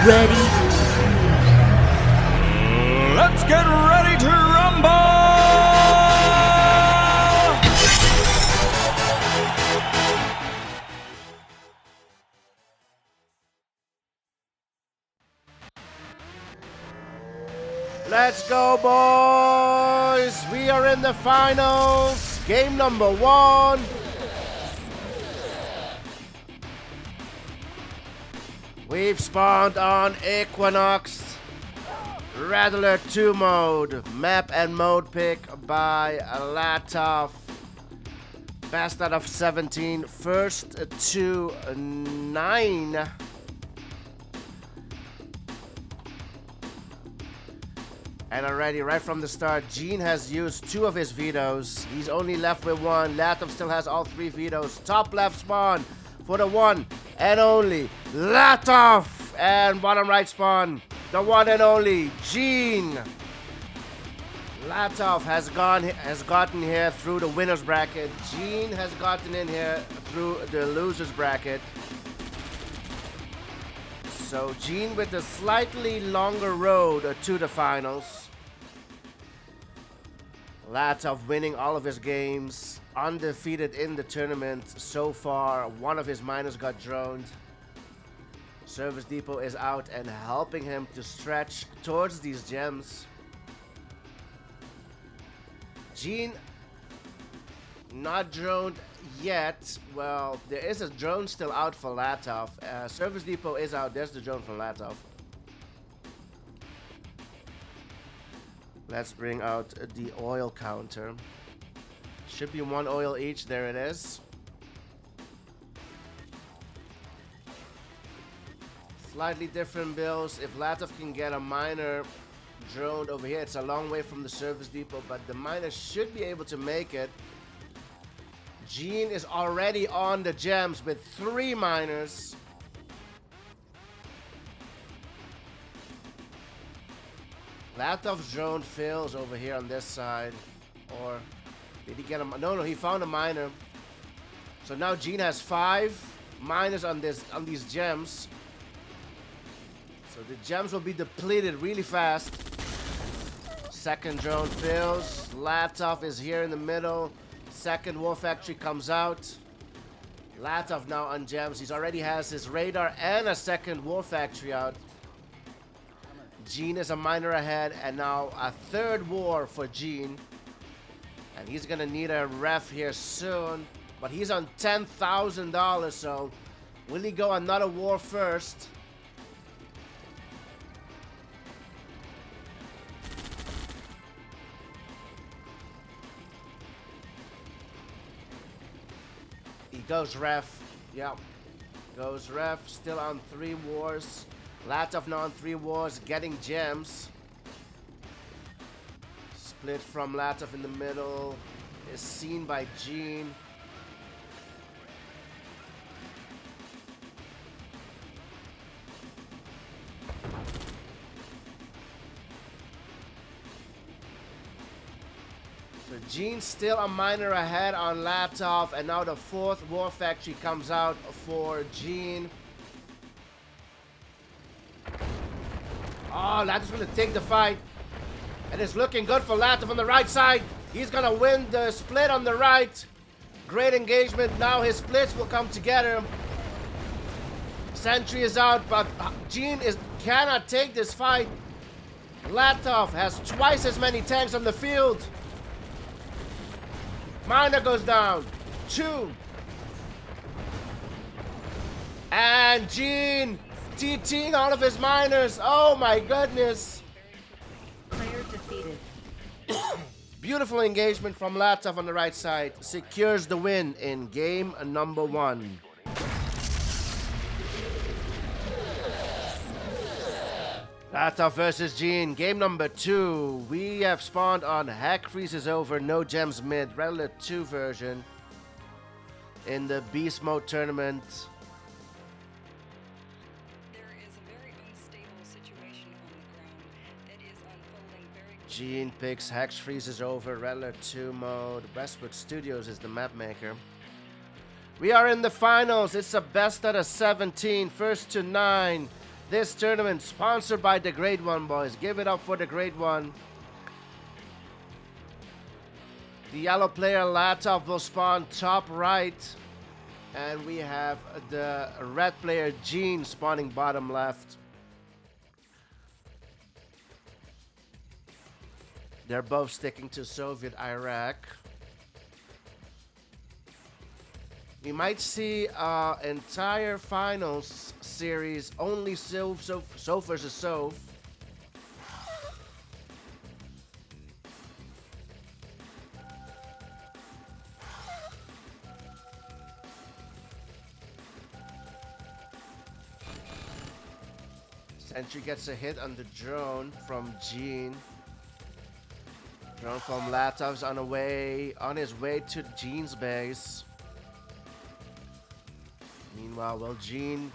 ready? Let's get ready to rumble! Let's go, boys! We are in the finals. Game number 1. We've spawned on Equinox. Rattler 2 mode. Map and mode pick by Latof. Best out of 17. First to 9. And already, right from the start, Jeen has used 2 of his vetoes. He's only left with 1. Latof still has all 3 vetoes. Top left spawn for the one and only Latof. And bottom right spawn, the one and only Jeen. Latof has gotten here through the winner's bracket. Jeen has gotten in here through the loser's bracket. So Jeen with a slightly longer road to the finals. Latof winning all of his games, undefeated in the tournament so far. One of his miners got droned. Service Depot is out and helping him to stretch towards these gems. Jeen not droned yet. Well, there is a drone still out for Latof. Service Depot is out. There's the drone from Latof. Let's bring out the oil counter. Should be 1 oil each. There it is. Slightly different builds. If Latof can get a miner droned over here, it's a long way from the Service Depot, but the miner should be able to make it. Jeen is already on the gems with 3 miners. Latof's drone fails over here on this side. Or did he get a... No, he found a miner. So now Jeen has 5 miners on these gems. So the gems will be depleted really fast. Second drone fails. Latof is here in the middle. Second war factory comes out. Latof now on gems. He already has his radar and a second war factory out. Jeen is a miner ahead, and now a third war for Jeen. And he's gonna need a ref here soon. But he's on $10,000, so will he go another war first? He goes ref. Yep. Goes ref. Still on 3 wars. Latof now on 3 wars. Getting gems. Split from Latof in the middle. Is seen by Jeen. So Jeen still a miner ahead on Latof, and now the 4th war factory comes out for Jeen. Oh, Latof's gonna take the fight. And it's looking good for Latof on the right side. He's gonna win the split on the right. Great engagement. Now his splits will come together. Sentry is out, but Jeen cannot take this fight. Latof has twice as many tanks on the field. Miner goes down. 2. And Jeen TTing all of his miners. Oh my goodness. Player defeated. Beautiful engagement from Latof on the right side. Secures the win in game number 1. Latof versus Jeen. Game number 2. We have spawned on Hack Freezes Over, No Gems Mid, Rattler 2 version in the Beast Mode tournament. Jeen picks Hex Freezes Over, Rattler 2 mode. Westwood Studios is the map maker. We are in the finals. It's a best out of 17, first to 9. This tournament sponsored by the Great One, boys. Give it up for the Great One. The yellow player Latof will spawn top right. And we have the red player Jeen spawning bottom left. They're both sticking to Soviet Iraq. We might see entire finals series only Sov versus Sov. Sentry gets a hit on the drone from Jeen. Drone from Latof's on his way to Jeen's base. Meanwhile, well, Jeen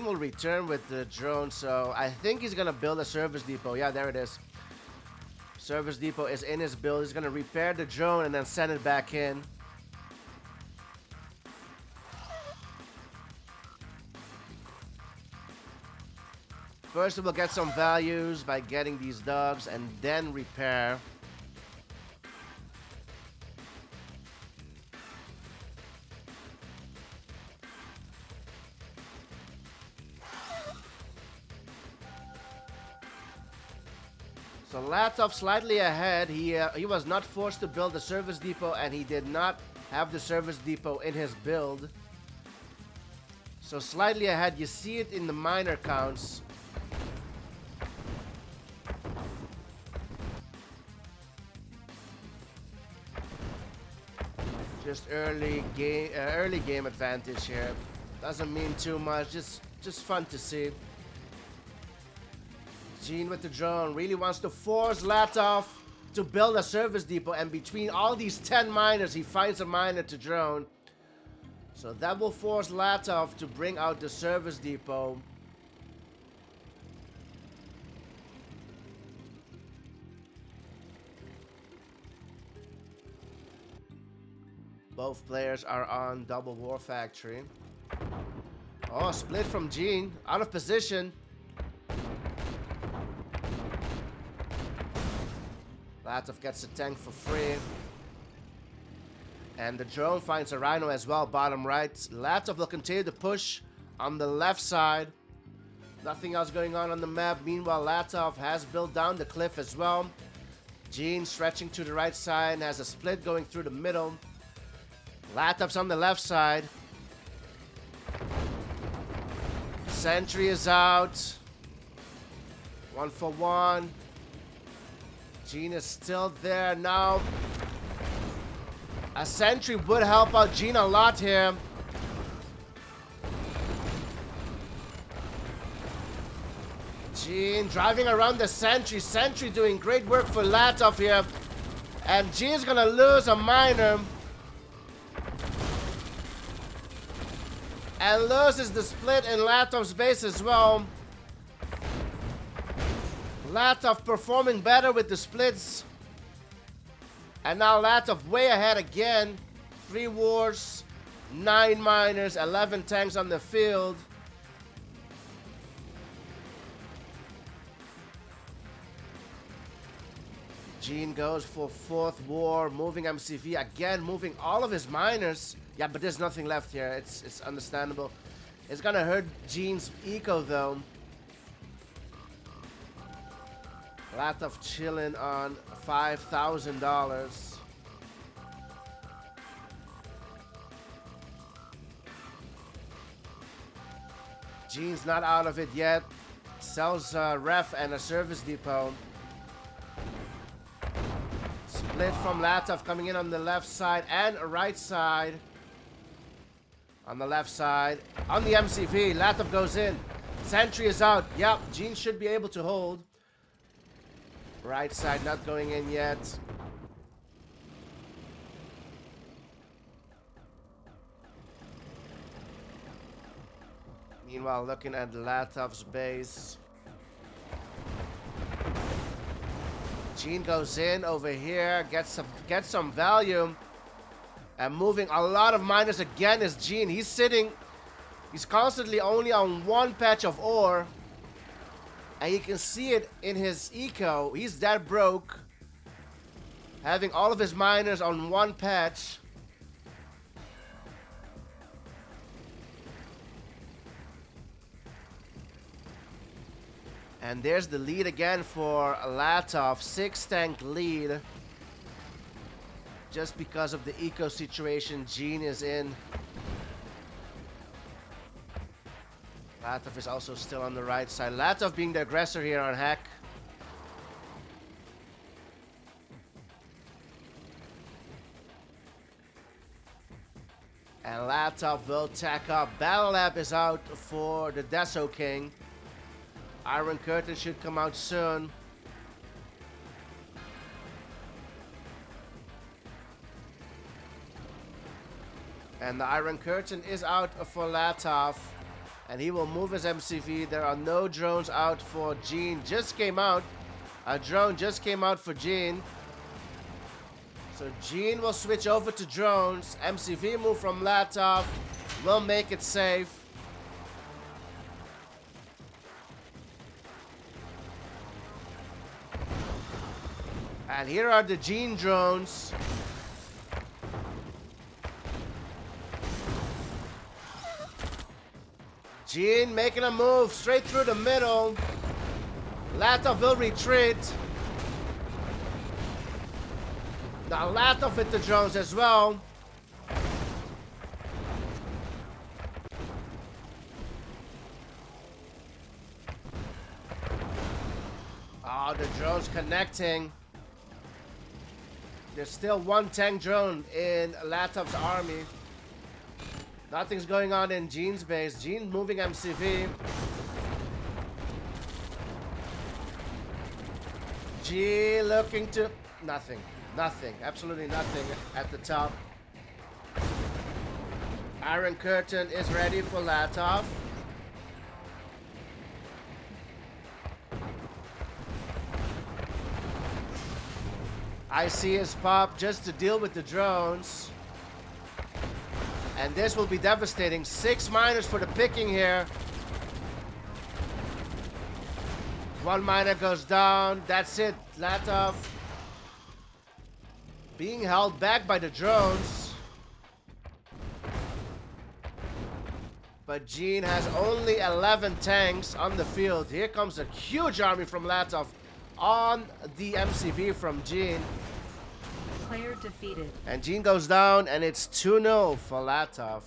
will return with the drone, so I think he's gonna build a service depot. Yeah, there it is. Service depot is in his build. He's gonna repair the drone and then send it back in. First, we'll get some values by getting these dogs and then repair. So Latof slightly ahead. He was not forced to build a service depot, and he did not have the service depot in his build. So slightly ahead. You see it in the miner counts. Just early game advantage here. Doesn't mean too much. Just fun to see. Jeen with the drone really wants to force Latof to build a service depot, and between all these 10 miners, he finds a miner to drone. So that will force Latof to bring out the service depot. Both players are on double war factory. Oh, split from Jeen, out of position. Latof gets a tank for free. And the drone finds a rhino as well, bottom right. Latof will continue to push on the left side. Nothing else going on the map. Meanwhile, Latof has built down the cliff as well. Jeen stretching to the right side and has a split going through the middle. Latof's on the left side. Sentry is out. 1 for 1. Jeen is still there now. A sentry would help out Jeen a lot here. Jeen driving around the sentry. Sentry doing great work for Latof here. And Jeen's gonna lose a miner. And loses the split in Latof's base as well. Latof performing better with the splits. And now Latof way ahead again. 3 wars, 9 miners, 11 tanks on the field. Jeen goes for 4th war, moving MCV again, moving all of his miners. Yeah, but there's nothing left here. It's understandable. It's gonna hurt Jeen's eco though. Latof chilling on $5,000. Jeen's not out of it yet. Sells a ref and a service depot. Split from Latof coming in on the left side and right side. On the left side. On the MCV, Latof goes in. Sentry is out. Yep, Jeen should be able to hold. Right side not going in yet. Meanwhile, looking at Latof's base. Jeen goes in over here, gets some value. And moving a lot of miners again is Jeen. He's constantly only on 1 patch of ore. And you can see it in his eco. He's that broke. Having all of his miners on one patch. And there's the lead again for Latof. 6 tank lead. Just because of the eco situation Jeen is in. Latof is also still on the right side. Latof being the aggressor here on Hack. And Latof will tack up. Battle Lab is out for the Deso King. Iron Curtain should come out soon. And the Iron Curtain is out for Latof. And he will move his MCV. There are no drones out for Jeen. Just came out. A drone just came out for Jeen. So Jeen will switch over to drones. MCV move from Latof. Will make it safe. And here are the Jeen drones. Jeen making a move straight through the middle. Latof will retreat. Now Latof with the drones as well. Oh, the drones connecting. There's still one tank drone in Latof's army. Nothing's going on in Jeen's base. Jeen moving MCV. Jeen looking to... Nothing. Nothing. Absolutely nothing at the top. Iron Curtain is ready for Latof. I see his pop just to deal with the drones. And this will be devastating. 6 miners for the picking here. 1 miner goes down. That's it. Latof being held back by the drones. But Jeen has only 11 tanks on the field. Here comes a huge army from Latof on the MCV from Jeen. Player defeated. And Jeen goes down, and it's 2-0 for Latof.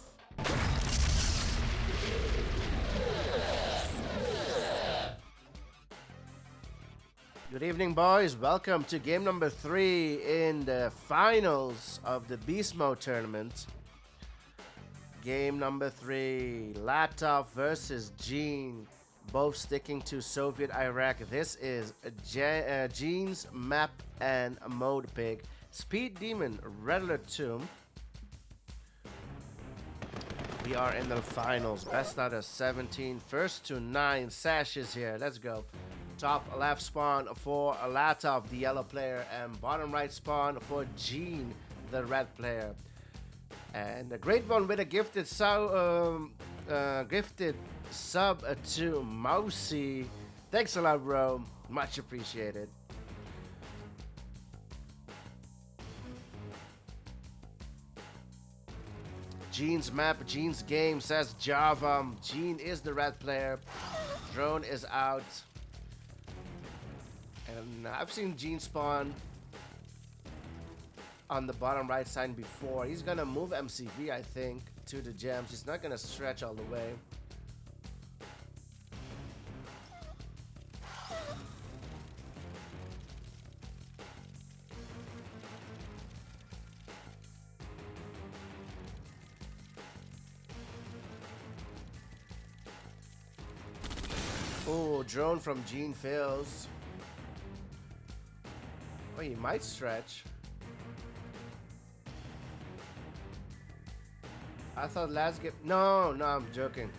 Good evening, boys. Welcome to game number 3 in the finals of the Beast Mode tournament. Game number 3, Latof versus Jeen. Both sticking to Soviet Iraq. This is Jeen's map and mode pick. Speed Demon, Red Alert Tomb. We are in the finals. Best out of 17. First to 9 sashes here. Let's go. Top left spawn for Latof, the yellow player, and bottom right spawn for Jeen, the red player. And a great one with a gifted sub to Mousy. Thanks a lot, bro. Much appreciated. Jeen's map, Jeen's game, says Java. Jeen is the red player. Drone is out. And I've seen Jeen spawn on the bottom right side before. He's gonna move MCV, I think, to the gems. He's not gonna stretch all the way. Oh, drone from Jeen fails. Oh, he might stretch. I thought last game... No, I'm joking.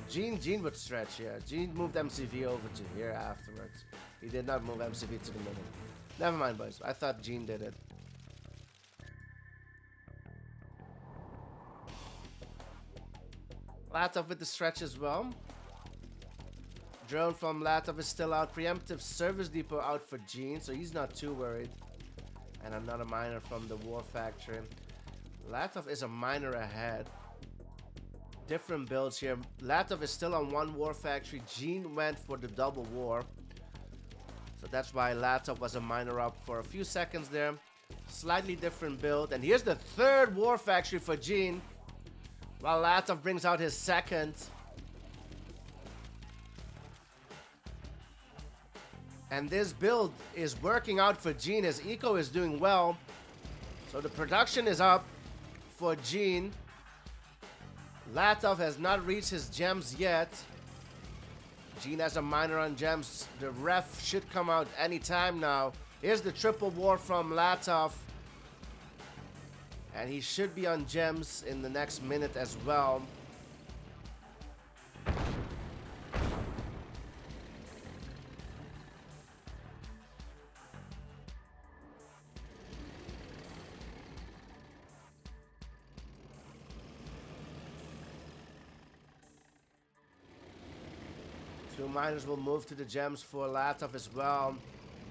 Jeen would stretch, yeah. Jeen moved MCV over to here afterwards. He did not move MCV to the middle. Never mind, boys. I thought Jeen did it. Latof with the stretch as well. Drone from Latof is still out. Preemptive service depot out for Jeen, so he's not too worried. And another miner from the war factory. Latof is a miner ahead. Different builds here. Latof is still on one war factory. Jeen went for the double war. So that's why Latof was a miner up for a few seconds there. Slightly different build. And here's the third war factory for Jeen. While Latof brings out his second. And this build is working out for Jeen. His eco is doing well. So the production is up for Jeen. Latof has not reached his gems yet. Jeen has a miner on gems. The ref should come out anytime now. Here's the triple war from Latof. And he should be on gems in the next minute as well. Two miners will move to the gems for Latof as well.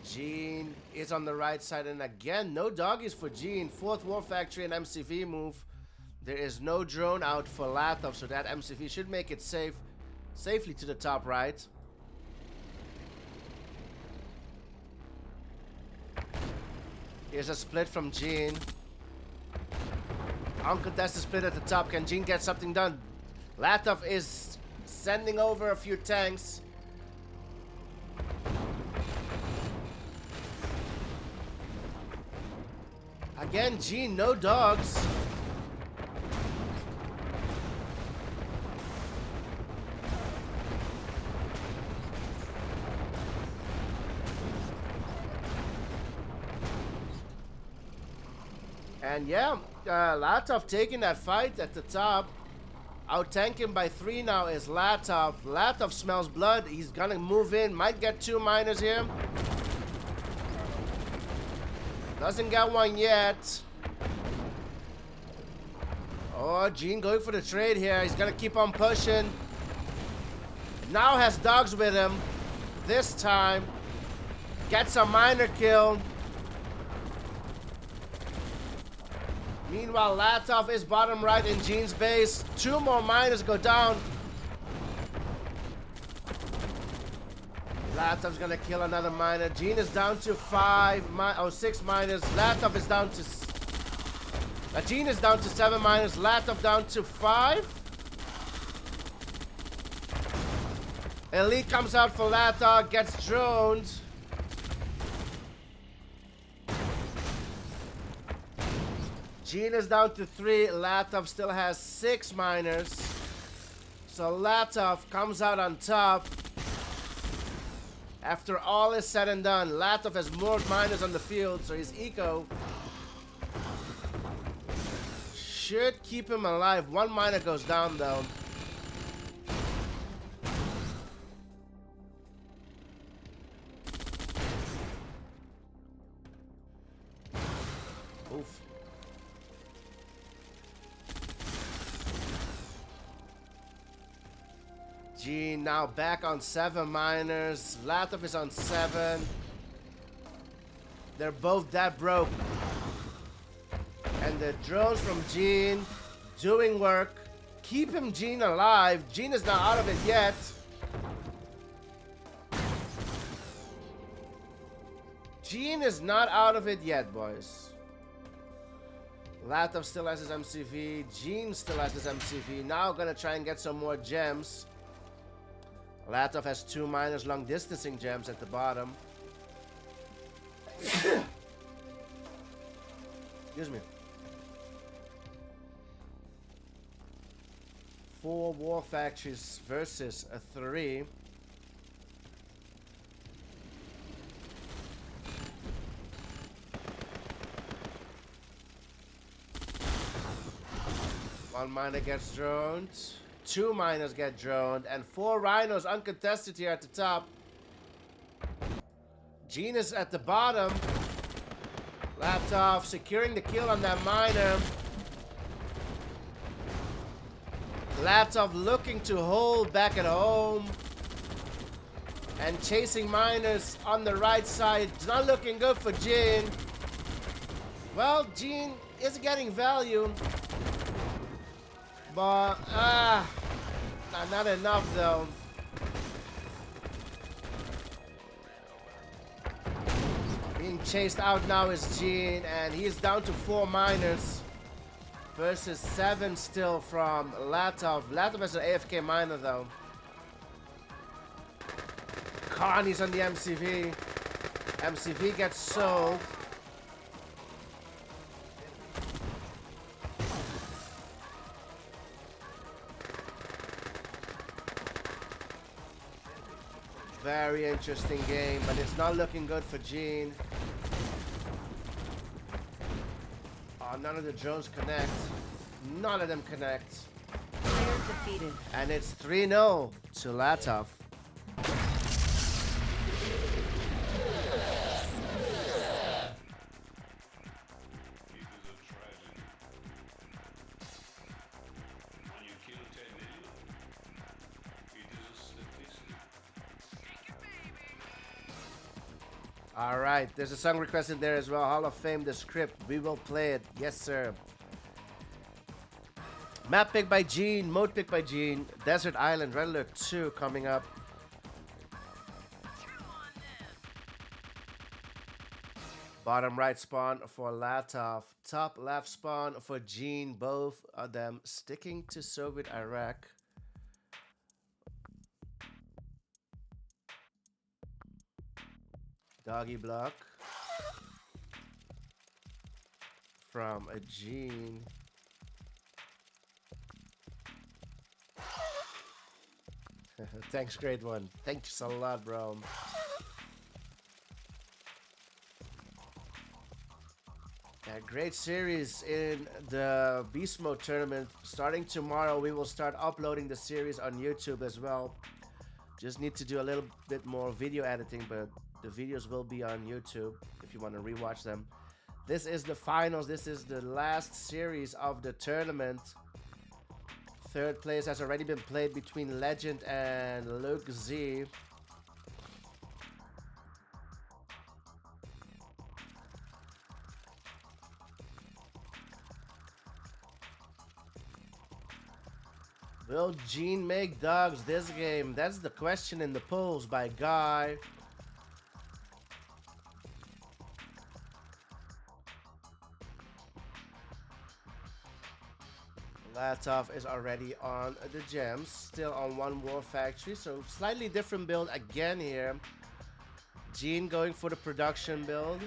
Jeen is on the right side, and again, no doggies for Jeen. Fourth war factory and MCV move. There is no drone out for Latof, so that MCV should make it safely to the top right. Here's a split from Jeen. Uncontested split at the top. Can Jeen get something done? Latof is sending over a few tanks. Again, Jeen, no dogs. And yeah, Latof taking that fight at the top. Out-tanking by 3 now is Latof. Latof smells blood. He's gonna move in. Might get 2 miners here. Doesn't get one yet. Oh, Jeen going for the trade here. He's gonna keep on pushing. Now has dogs with him. This time. Gets a miner kill. Meanwhile, Latof is bottom right in Jeen's base. 2 more miners go down. Latof's gonna kill another miner. Jeen is down to 6 miners. Latof is down to... Jeen is down to 7 miners. Latof down to 5. Elite comes out for Latof. Gets droned. Jeen is down to 3. Latof still has 6 miners. So Latof comes out on top. After all is said and done, Latof has more miners on the field, so his eco should keep him alive. 1 miner goes down though. Oof. Jeen now back on 7 miners. Latof is on 7. They're both that broke. And the drones from Jeen doing work. Keep him, Jeen, alive. Jeen is not out of it yet. Jeen is not out of it yet, boys. Latof still has his MCV. Jeen still has his MCV. Now gonna try and get some more gems. Latof has 2 miners long distancing gems at the bottom. Excuse me. 4 war factories versus a 3. One miner gets droned. 2 miners get droned, and 4 rhinos uncontested here at the top. Jeen is at the bottom. Latof securing the kill on that miner. Latof looking to hold back at home. And chasing miners on the right side. It's not looking good for Jeen. Well, Jeen is getting value. But, not enough though. Being chased out now is Jeen, and he's down to 4 miners. Versus 7 still from Latof. Latof is an AFK miner though. Carney's on the MCV. MCV gets sold. Very interesting game, but it's not looking good for Jeen. Oh, none of the drones connect. None of them connect. Player defeated. And it's 3-0 to Latof. All right, there's a song request in there as well. Hall of Fame, the script. We will play it. Yes, sir. Map pick by Jeen. Mode pick by Jeen. Desert Island, Red Alert 2 coming up. Bottom right spawn for Latof. Top left spawn for Jeen. Both of them sticking to Soviet Iraq. Doggy block from a Jeen. Thanks, great one. Thanks a lot, bro. Yeah, great series in the Beast Mode tournament. Starting tomorrow, we will start uploading the series on YouTube as well. Just need to do a little bit more video editing, but the videos will be on YouTube if you want to rewatch them. This is the finals. This is the last series of the tournament. Third place has already been played between Legend and Luke Z. Will Jeen make dogs this game? That's the question in the polls by Guy. Latof is already on the gems, still on 1 war factory, so slightly different build again here. Jeen going for the production build,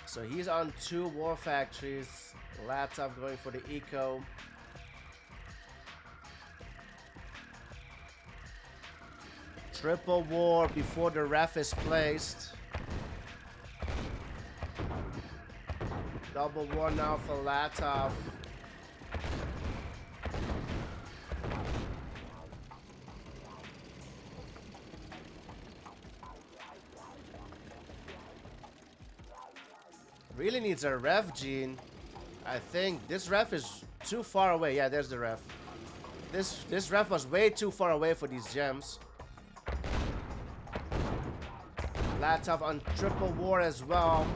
so he's on 2 war factories. Latof going for the eco. Triple war before the ref is placed. Double war now for Latof. Really needs a ref, Jeen. I think this ref is too far away. Yeah, there's the ref. This ref was way too far away for these gems. Latof on triple war as well.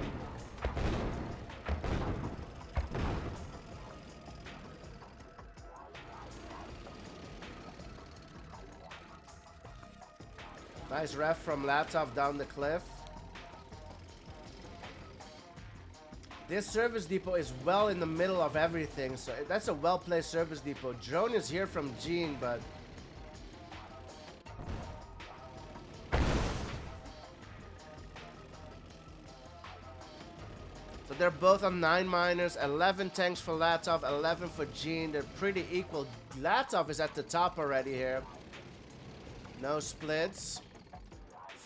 Nice ref from Latof down the cliff. This service depot is well in the middle of everything, so that's a well-placed service depot. Drone is here from Jeen, but so they're both on 9 miners, 11 tanks for Latof, 11 for Jeen. They're pretty equal. Latof is at the top already here. No splits.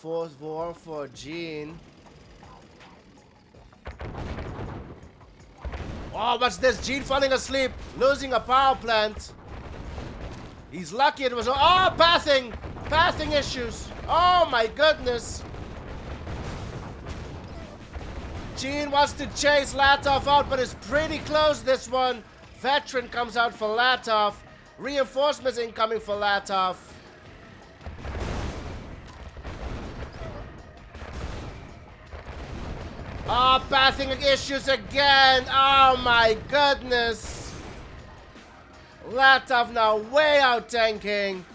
4th war for Jeen. Oh, what's this? Jeen falling asleep, losing a power plant. He's lucky it was. Oh, pathing issues. Oh my goodness. Jeen wants to chase Latof out, but it's pretty close, this one. Veteran comes out for Latof. Reinforcements incoming for Latof. Oh, pathing issues again. Oh my goodness. Latof now way out tanking.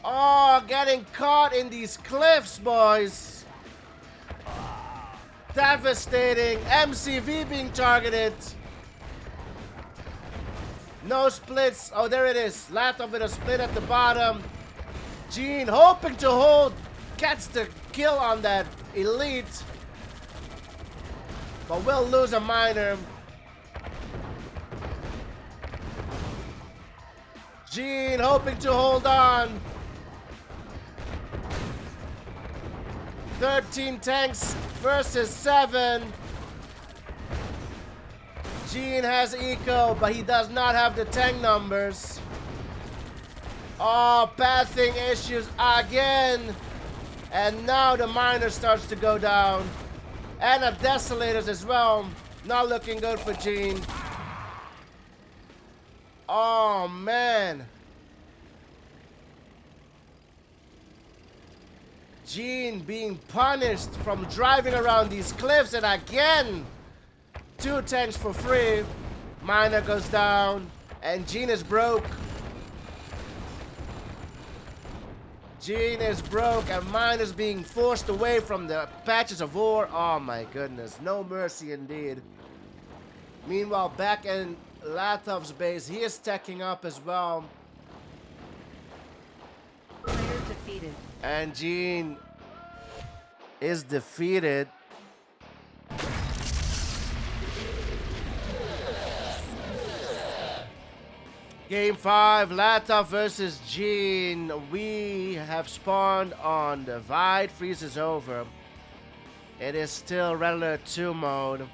Oh, getting caught in these cliffs, boys. Devastating. MCV being targeted. No splits. Oh, there it is. Latof with a split at the bottom. Jeen hoping to hold. Gets the kill on that elite. But will lose a miner. Jeen hoping to hold on. 13 tanks versus 7. Jeen has eco, but he does not have the tank numbers. Oh, pathing issues again. And now the miner starts to go down. And the desolators as well. Not looking good for Jeen. Oh, man. Jeen being punished from driving around these cliffs. And again, 2 tanks for free. Miner goes down. And Jeen is broke. Jeen is broke. And Mine is being forced away from the patches of ore. Oh my goodness. No mercy indeed. Meanwhile, back in Latof's base, he is stacking up as well. Player defeated. And Jeen is defeated. Game 5, Latof versus Jeen. We have spawned on Divide Freezes Over. It is still Red Alert 2 mode.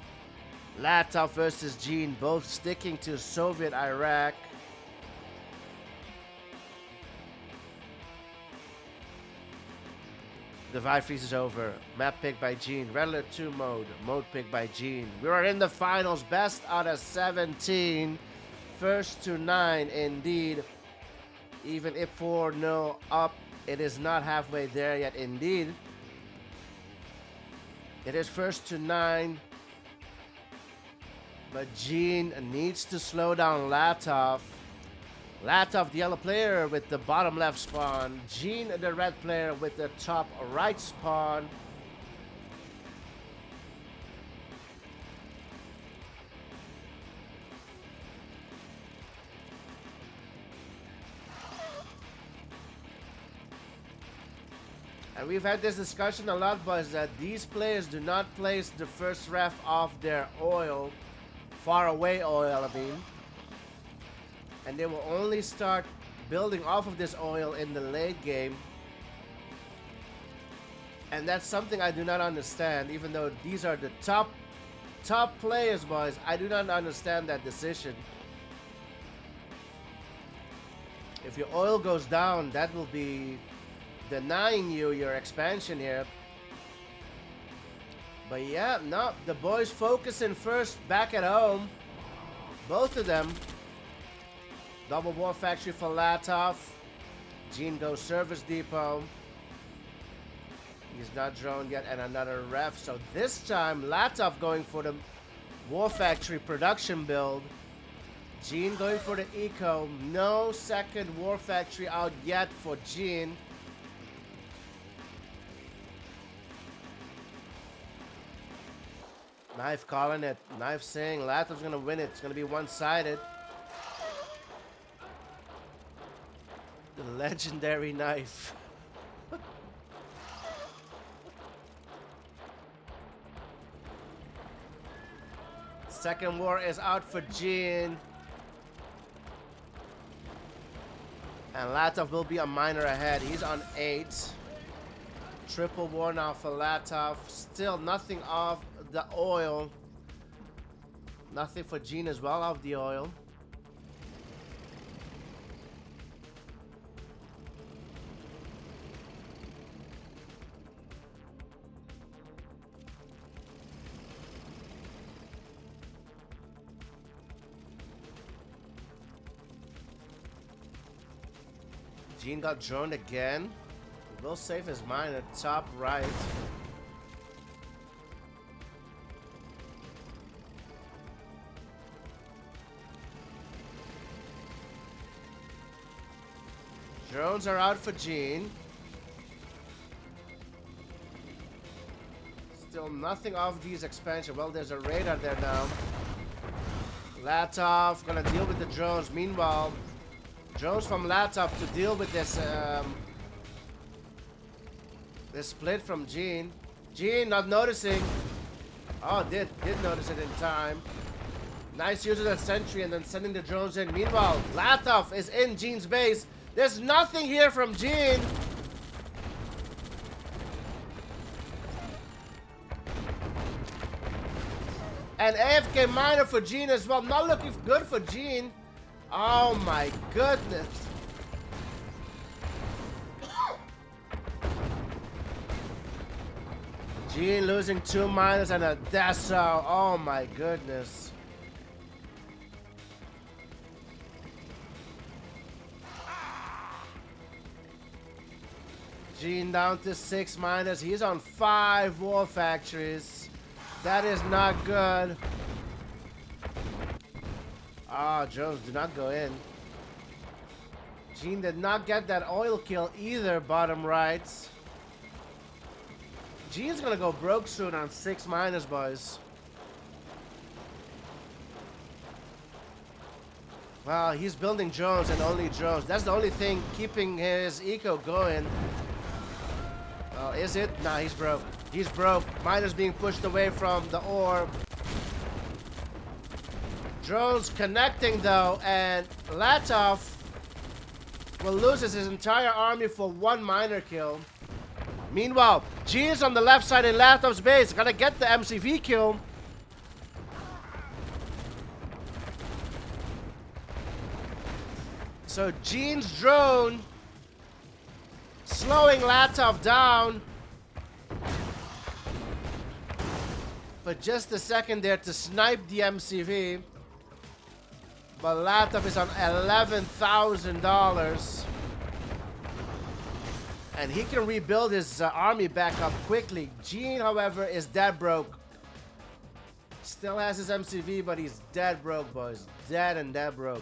Latof versus Jeen, both sticking to Soviet Iraq. Divide Freezes Over. Map pick by Jeen. Red Alert 2 mode. Mode pick by Jeen. We are in the finals. Best out of 17. First to 9 indeed. Even if 4-0 up, it is not halfway there yet indeed. It is first to 9. But Jeen needs to slow down Latof. Latof, the yellow player with the bottom left spawn. Jeen, the red player with the top right spawn. And we've had this discussion a lot, boys, that these players do not place the first ref off their oil, far away oil, I mean. And they will only start building off of this oil in the late game. And that's something I do not understand, even though these are the top players, boys. I do not understand that decision. If your oil goes down, that will be denying you your expansion here. But yeah, no, the boys focusing first back at home. Both of them. Double war factory for Latof. Jeen goes service depot. He's not droned yet, and another ref. So this time, Latof going for the war factory production build. Jeen going for the eco. No second war factory out yet for Jeen. Knife calling it. Knife saying Latof's gonna win it. It's gonna be one-sided. The legendary knife. Second war is out for Jeen. And Latof will be a miner ahead. He's on 8. Triple war now for Latof. Still nothing off the oil. Nothing for Jeen as well off the oil. Jeen got droned again. He will save his miner top right. Drones are out for Jeen. Still nothing off these expansion. Well, there's a radar there now. Latof gonna deal with the drones. Meanwhile, drones from Latof to deal with this this split from Jeen. Jeen not noticing. Oh, did notice it in time. Nice use of that sentry and then sending the drones in. Meanwhile, Latof is in Jeen's base. There's nothing here from Jeen. And AFK miner for Jeen as well. Not looking good for Jeen. Oh my goodness. Jeen losing 2 miners and a Deso. Oh my goodness. Jeen down to 6 miners. He's on 5 war factories. That is not good. Ah, drones do not go in. Jeen did not get that oil kill either, bottom right. Jeen's gonna go broke soon on 6 miners, boys. Well, he's building drones and only drones. That's the only thing keeping his eco going. Oh, is it? Nah, he's broke. He's broke. Miners being pushed away from the orb. Drones connecting though, and Latof will lose his entire army for 1 miner kill. Meanwhile, Jeen is on the left side in Latof's base. Gotta get the MCV kill. So Jeen's drone slowing Latof down. But just a second there to snipe the MCV. But Latof is on $11,000. And he can rebuild his army back up quickly. Jeen, however, is dead broke. Still has his MCV, but he's dead broke, boys. Dead and dead broke.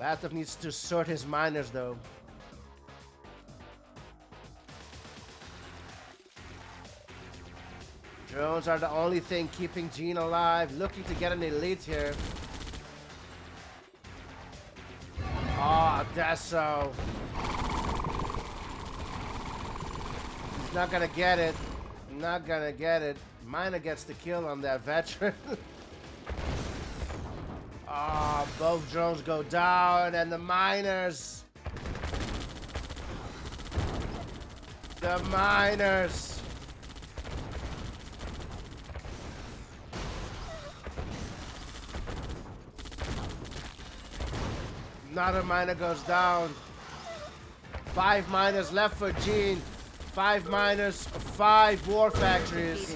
Latof needs to sort his miners, though. Drones are the only thing keeping Jeen alive. Looking to get an elite here. Oh, Deso. He's not gonna get it. Not gonna get it. Miner gets the kill on that veteran. Oh, both drones go down, and the miners. The miners. Another miner goes down. 5 miners left for Jeen. 5 miners, 5 war factories.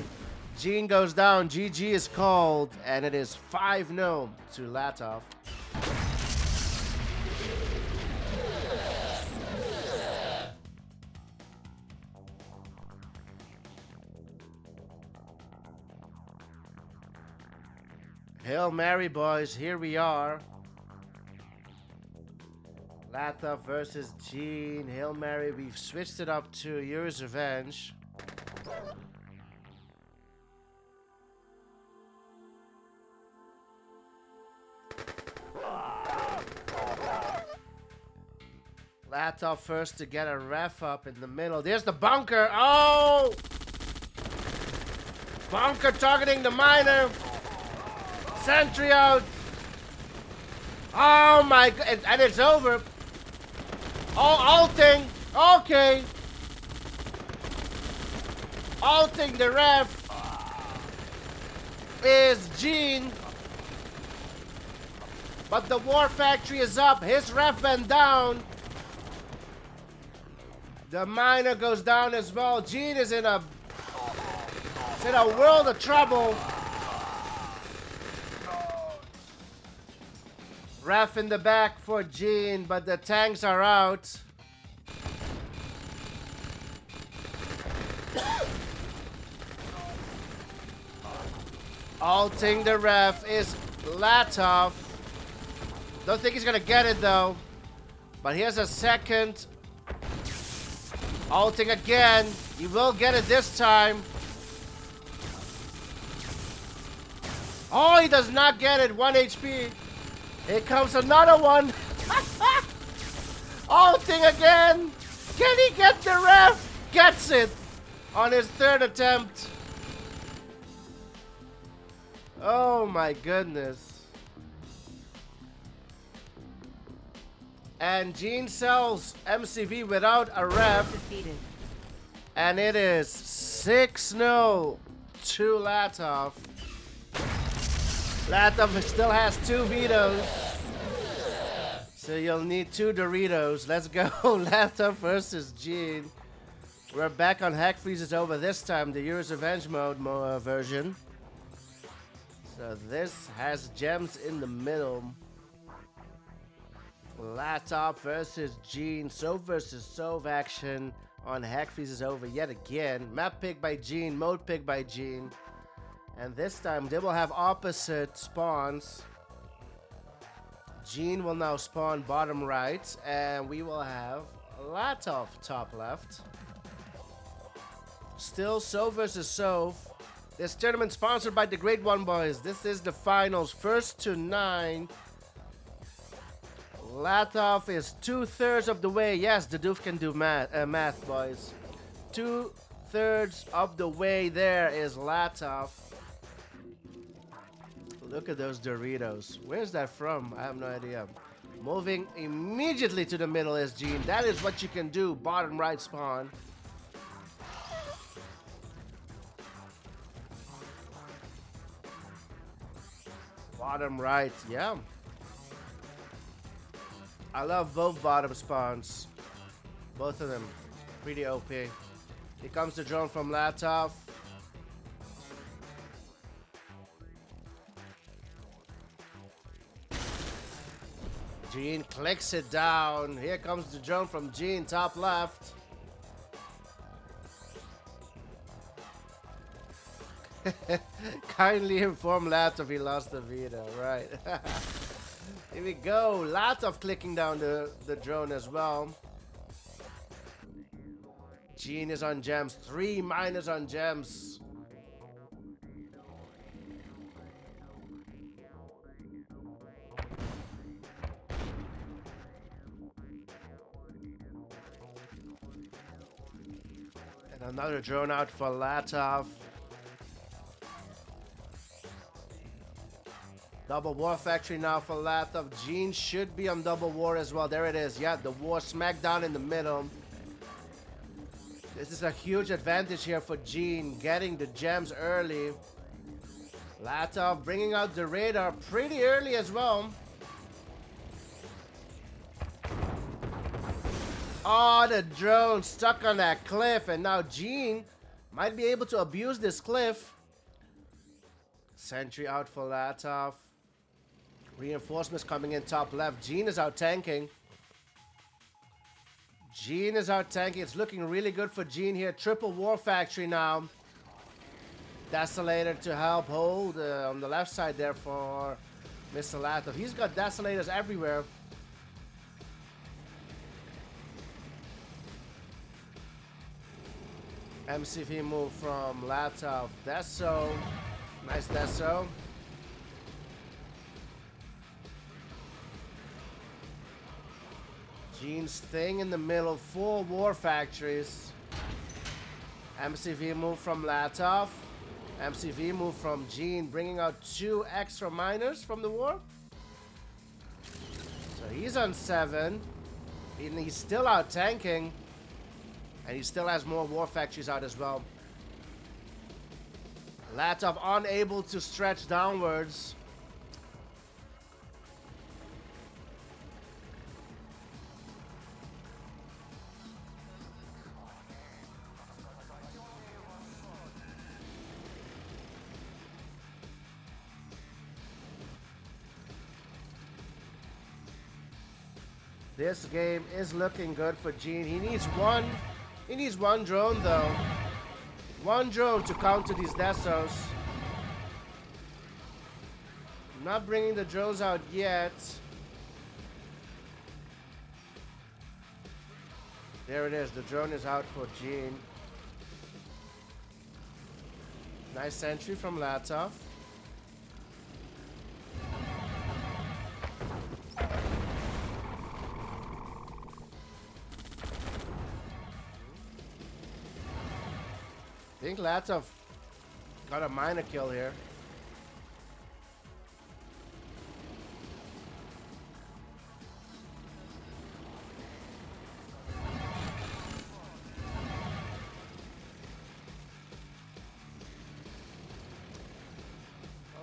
Jeen goes down. GG is called, and it is 5-0 to Latof. Hail Mary, boys. Here we are. Latof versus Jeen. Hail Mary. We've switched it up to Yours Revenge. Latof first to get a ref up in the middle. There's the bunker. Oh! Bunker targeting the miner. Sentry out. Oh my god. And it's over. Oh, ulting. Okay. Ulting the ref is Jeen. But the war factory is up. His ref went down. The miner goes down as well. Jeen is in a world of trouble. Ref in the back for Jeen, but the tanks are out. Ulting the ref is Latof. Don't think he's gonna get it though. But here's a second. Ulting again. He will get it this time. Oh, he does not get it. 1 HP. Here comes another one. Ulting again. Can he get the ref? Gets it on his third attempt. Oh my goodness. And Jeen sells MCV without a ref. Defeated. And it is 6-0 to Latof. Latof still has 2 vetoes. So you'll need 2 Doritos. Let's go. Latof versus Jeen. We're back on Hack Freezes Over this time, the Year's Revenge mode version. So this has gems in the middle. Latof versus Jeen. Sove versus Sove action on Hack Freezes Over yet again. Map pick by Jeen, mode pick by Jeen. And this time they will have opposite spawns. Jeen will now spawn bottom right, and we will have Latof top left. Still Sove versus Sove. This tournament sponsored by the Great One Boys. This is the finals, first to 9. Latof is 2/3 of the way. Yes, the doof can do math, boys. 2/3 of the way there is Latof. Look at those Doritos. Where's that from? I have no idea. Moving immediately to the middle is Jeen. That is what you can do. Bottom right spawn. Bottom right, yeah. I love both bottom spawns. Both of them. Pretty OP. Here comes the drone from Latof. Jeen clicks it down. Here comes the drone from Jeen, top left. Kindly inform Latof he lost the veto, right? Here we go. Latof clicking down the drone as well. Jeen is on gems. 3 miners on gems. And another drone out for Latof. Double war factory now for Latof. Jeen should be on double war as well. There it is. Yeah, the war smackdown in the middle. This is a huge advantage here for Jeen, getting the gems early. Latof bringing out the radar pretty early as well. Oh, the drone stuck on that cliff, and now Jeen might be able to abuse this cliff. Sentry out for Latof. Reinforcements coming in top left. Jeen is out tanking. Jeen is out tanking. It's looking really good for Jeen here. Triple war factory now. Desolator to help hold on the left side there for Mr. Latof. He's got desolators everywhere. MCV move from Latof. Deso. Nice Deso. Jeen's thing in the middle. 4 war factories. MCV move from Latof. MCV move from Jeen, bringing out 2 extra miners from the war. So he's on 7. And he's still out tanking. And he still has more war factories out as well. Latof unable to stretch downwards. This game is looking good for Jeen. He needs one drone though. One drone to counter these Desos. Not bringing the drones out yet. There it is. The drone is out for Jeen. Nice sentry from Latof. I think Latof got a minor kill here.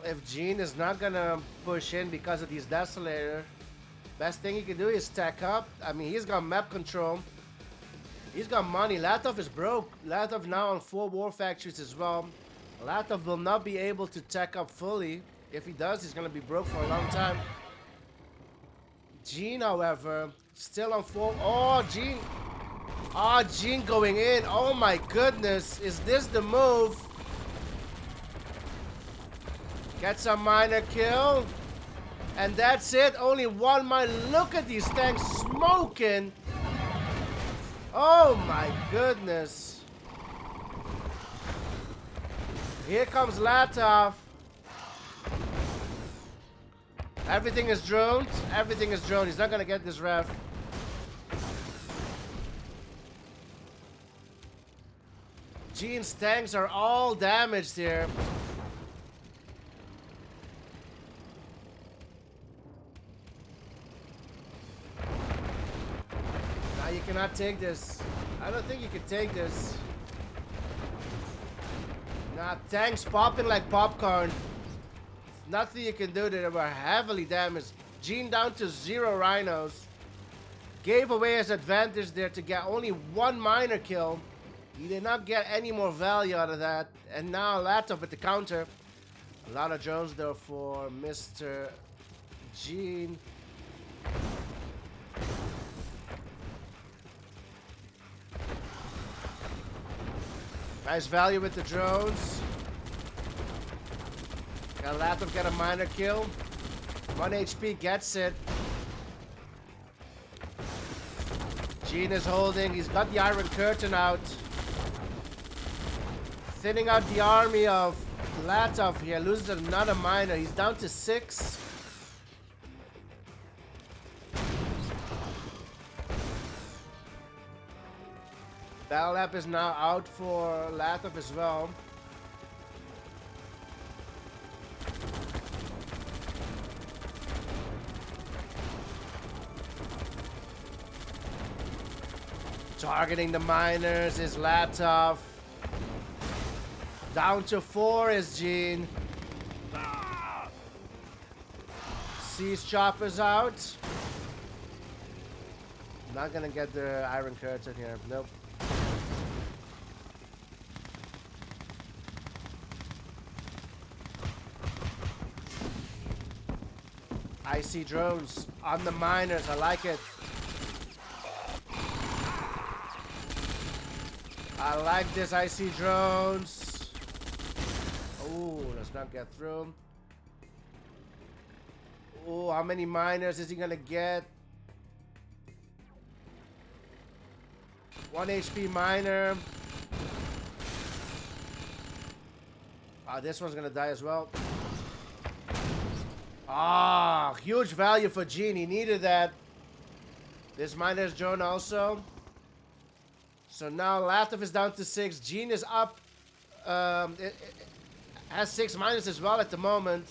If Jeen is not gonna push in because of these Desolator, best thing he can do is stack up. I mean, he's got map control. He's got money. Latof is broke. Latof now on 4 war factories as well. Latof will not be able to tech up fully. If he does, he's gonna be broke for a long time. Jeen, however, still on 4. Oh, Jeen. Oh, Jeen going in. Oh my goodness. Is this the move? Gets a minor kill. And that's it. Only 1 minor. Look at these tanks smoking. Oh my goodness. Here comes Latof. Everything is droned. Everything is droned. He's not going to get this ref. Jeen's tanks are all damaged here. You cannot take this. I don't think you can take this. Nah, tanks popping like popcorn. Nothing you can do. They were heavily damaged. Jeen down to 0 rhinos. Gave away his advantage there to get only 1 minor kill. He did not get any more value out of that. And now Latof with the counter. A lot of drones though for Mr. Jeen. Nice value with the drones. Got Latof get a minor kill. 1 HP gets it. Jeen is holding. He's got the Iron Curtain out. Thinning out the army of Latof here. Loses another minor. He's down to 6. Battle Lap is now out for Latof as well. Targeting the miners is Latof. Down to 4 is Jeen. Siege choppers out. Not gonna get the Iron Curtain here. Nope. I see drones on the miners. I like it. I like this. I see drones. Oh, let's not get through. Oh, how many miners is he gonna get? 1 HP miner. This one's gonna die as well. Ah, huge value for Jeen. He needed that. This miner's drone also. So now Latof is down to 6. Jeen is up. It has 6 miners as well at the moment.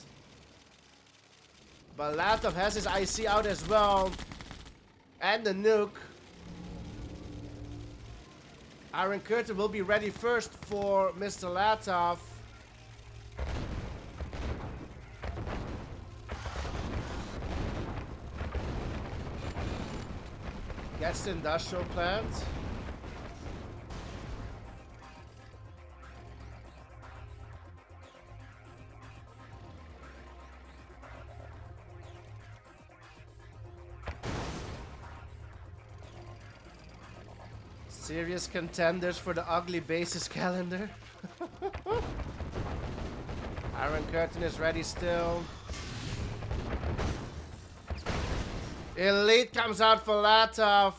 But Latof has his IC out as well. And the nuke. Iron Curtain will be ready first for Mr. Latof. Gets the industrial plant. Serious contenders for the ugly basis calendar. Iron Curtain is ready still. Elite comes out for Latof.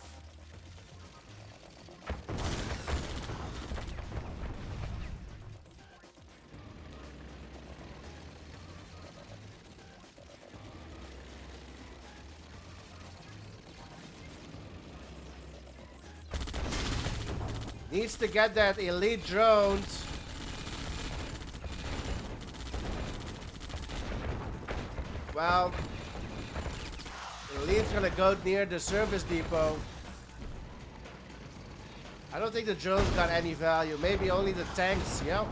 Needs to get that elite drones. Well, elite's gonna go near the service depot. I don't think the drones got any value. Maybe only the tanks. Yep.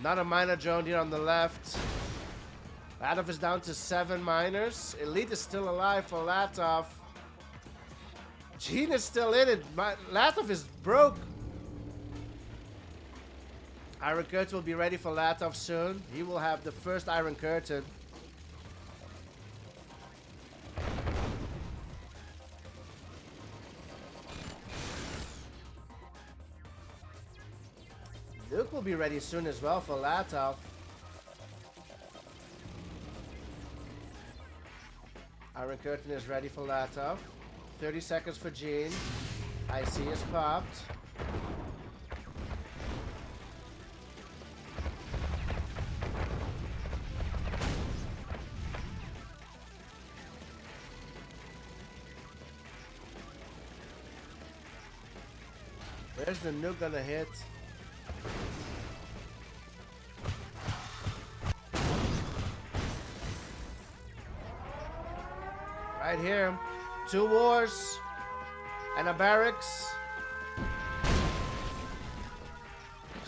Another miner drone here on the left. Latof is down to 7 miners. Elite is still alive for Latof. Jeen is still in it. Latof is broke. Iron Curtain will be ready for Latof soon. He will have the first Iron Curtain. Luke will be ready soon as well for Latof. Iron Curtain is ready for Latof. 30 seconds for Jeen. IC is popped. Where's the nuke gonna hit? Right here. 2 wars and a barracks.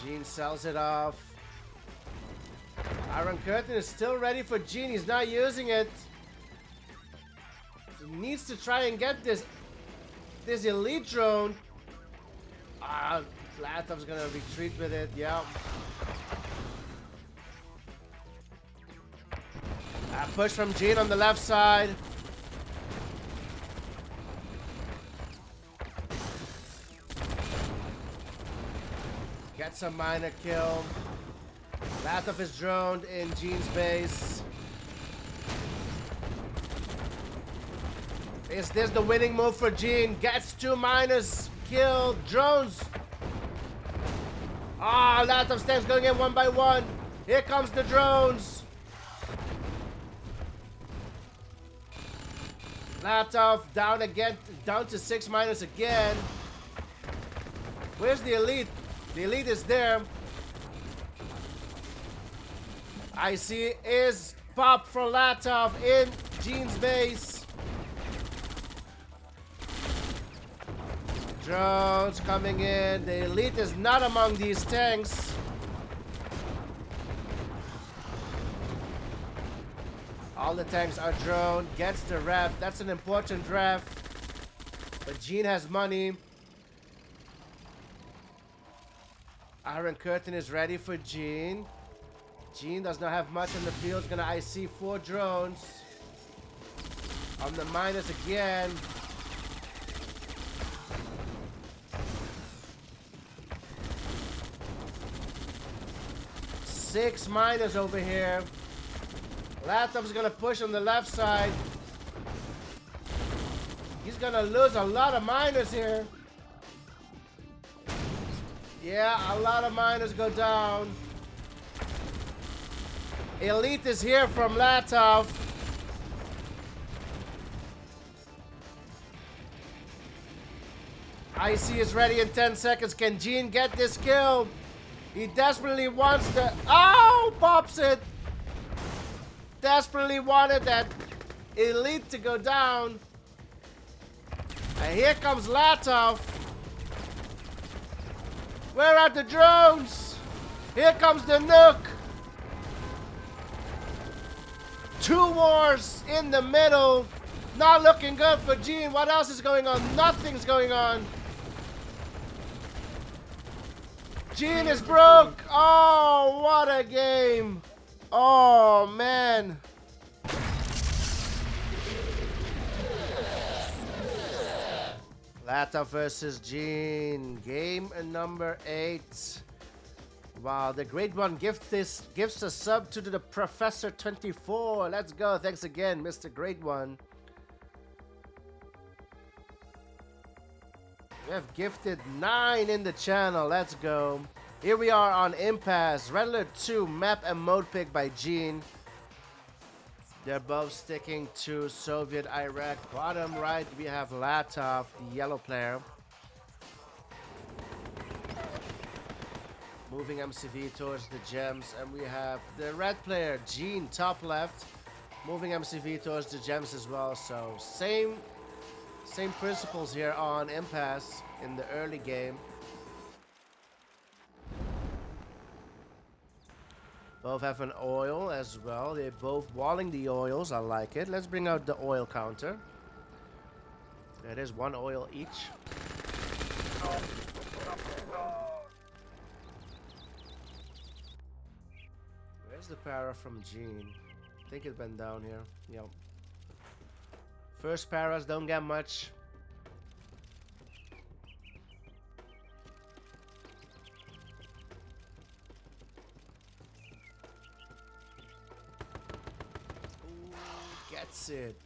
Jeen sells it off. Iron Curtain is still ready for Jeen. He's not using it. He needs to try and get this elite drone. Latof's gonna retreat with it. Yeah. Push from Jeen on the left side. Gets a miner kill. Latof is droned in Jeen's base. Is this the winning move for Jeen? Gets 2 miners killed. Drones. Latof's tanks going in 1 by 1. Here comes the drones. Latof down again, down to 6 miners again. Where's the elite? The elite is there. IC is popped for Latof in Jeen's base. Drones coming in. The elite is not among these tanks. All the tanks are drone. Gets the ref. That's an important ref. But Jeen has money. Iron Curtain is ready for Jeen. Jeen does not have much in the field. He's gonna IC 4 drones. On the miners again. Six miners over here. Latof's gonna push on the left side. He's gonna lose a lot of miners here. Yeah, a lot of miners go down. Elite is here from Latof. IC is ready in 10 seconds. Can Jeen get this kill? He desperately wants the... Oh! Pops it! Desperately wanted that elite to go down. And here comes Latof. Where are the drones? Here comes the nuke. 2 wars in the middle. Not looking good for Jeen. What else is going on? Nothing's going on. Jeen is broke. Oh, what a game. Oh, man. Latof versus Jeen. Game number 8. Wow, the great one gives a sub to the Professor 24. Let's go. Thanks again, Mr. Great One. We have gifted 9 in the channel. Let's go. Here we are on Impasse. Red Alert 2 map and mode pick by Jeen. They're both sticking to Soviet Iraq. Bottom right, we have Latof, the yellow player. Moving MCV towards the gems. And we have the red player, Jeen, top left. Moving MCV towards the gems as well. So same principles here on Impasse in the early game. Both have an oil as well. They're both walling the oils. I like it. Let's bring out the oil counter. It is one oil each. Where's the para from Jeen? I think it went down here. Yep. First paras don't get much. Ooh, gets it.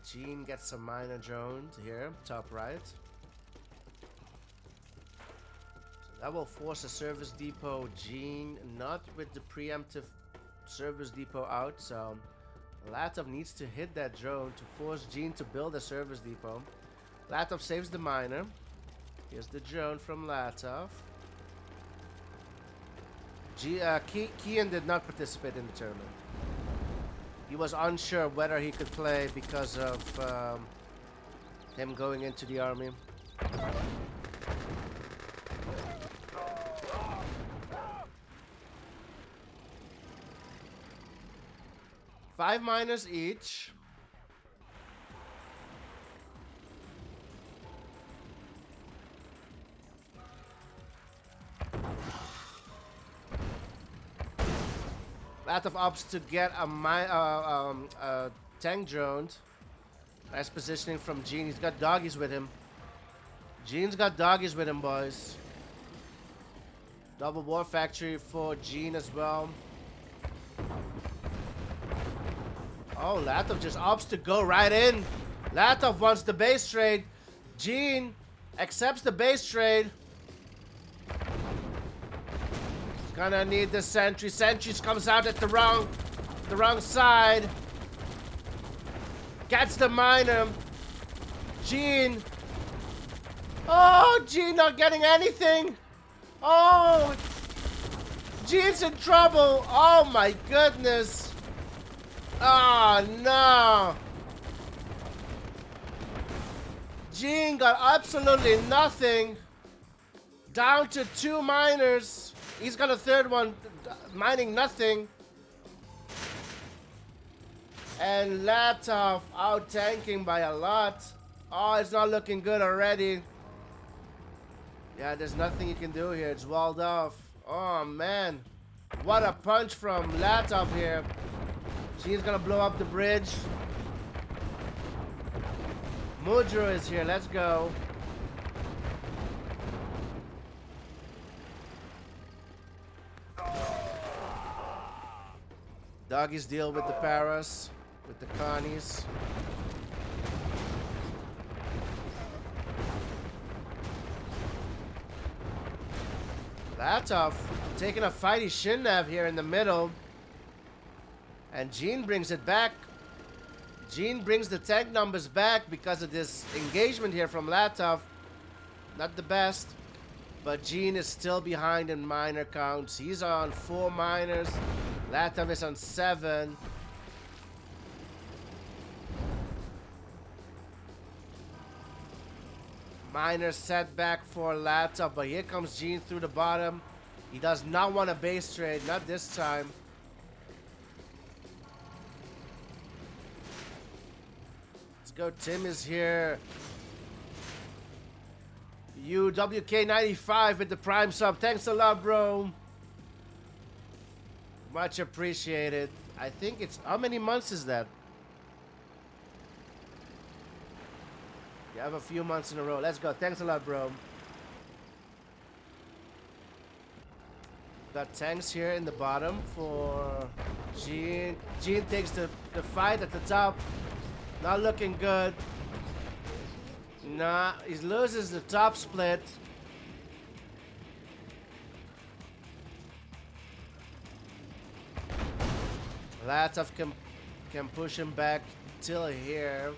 Jeen gets a minor drone here, top right. So that will force a service depot. Jeen not with the preemptive service depot out, so Latof needs to hit that drone to force Jeen to build a service depot. Latof saves the miner. Here's the drone from Latof. Kian did not participate in the tournament. He was unsure whether he could play because of him going into the army. Five miners each. Latof opts to get a tank drone. Nice positioning from Jeen. He's got doggies with him. Jeen's got doggies with him, boys. Double war factory for Jeen as well. Oh, Latof just opts to go right in. Latof wants the base trade. Jeen accepts the base trade. Gonna need the sentry. Sentries comes out at the wrong side. Gets the miner. Jeen. Oh, Jeen not getting anything. Oh, Jeen's in trouble. Oh my goodness. Oh no. Jeen got absolutely nothing. Down to 2 miners. He's got a third one mining nothing. And Latof out tanking by a lot. Oh, it's not looking good already. Yeah, there's nothing you can do here. It's walled off. Oh man. What a punch from Latof here. She's gonna blow up the bridge. Mudro is here. Let's go. Doggies deal with the paras, with the Connies. Latof taking a fight he shouldn't have here in the middle. And Jeen brings it back. Jeen brings the tank numbers back because of this engagement here from Latof. Not the best. But Jeen is still behind in miner counts. He's on 4 miners. Latof is on 7. Miner setback for Latof, but here comes Jeen through the bottom. He does not want a base trade, not this time. Let's go, Tim is here. UWK95 with the prime sub. Thanks a lot, bro. Much appreciated. I think it's... How many months is that? You have a few months in a row. Let's go. Thanks a lot, bro. Got tanks here in the bottom for Jeen. Jeen takes the fight at the top. Not looking good. Nah, he loses the top split. Latof can push him back till here.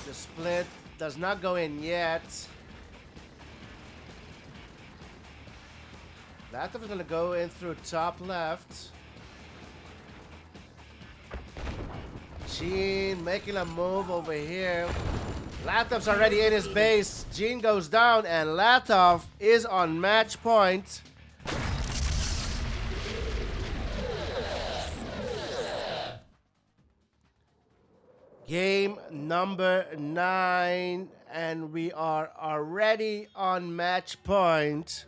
The split does not go in yet. Latof is gonna go in through top left. Jeen making a move over here. Latof's already in his base. Jeen goes down and Latof is on match point. Game number 9, and we are already on match point.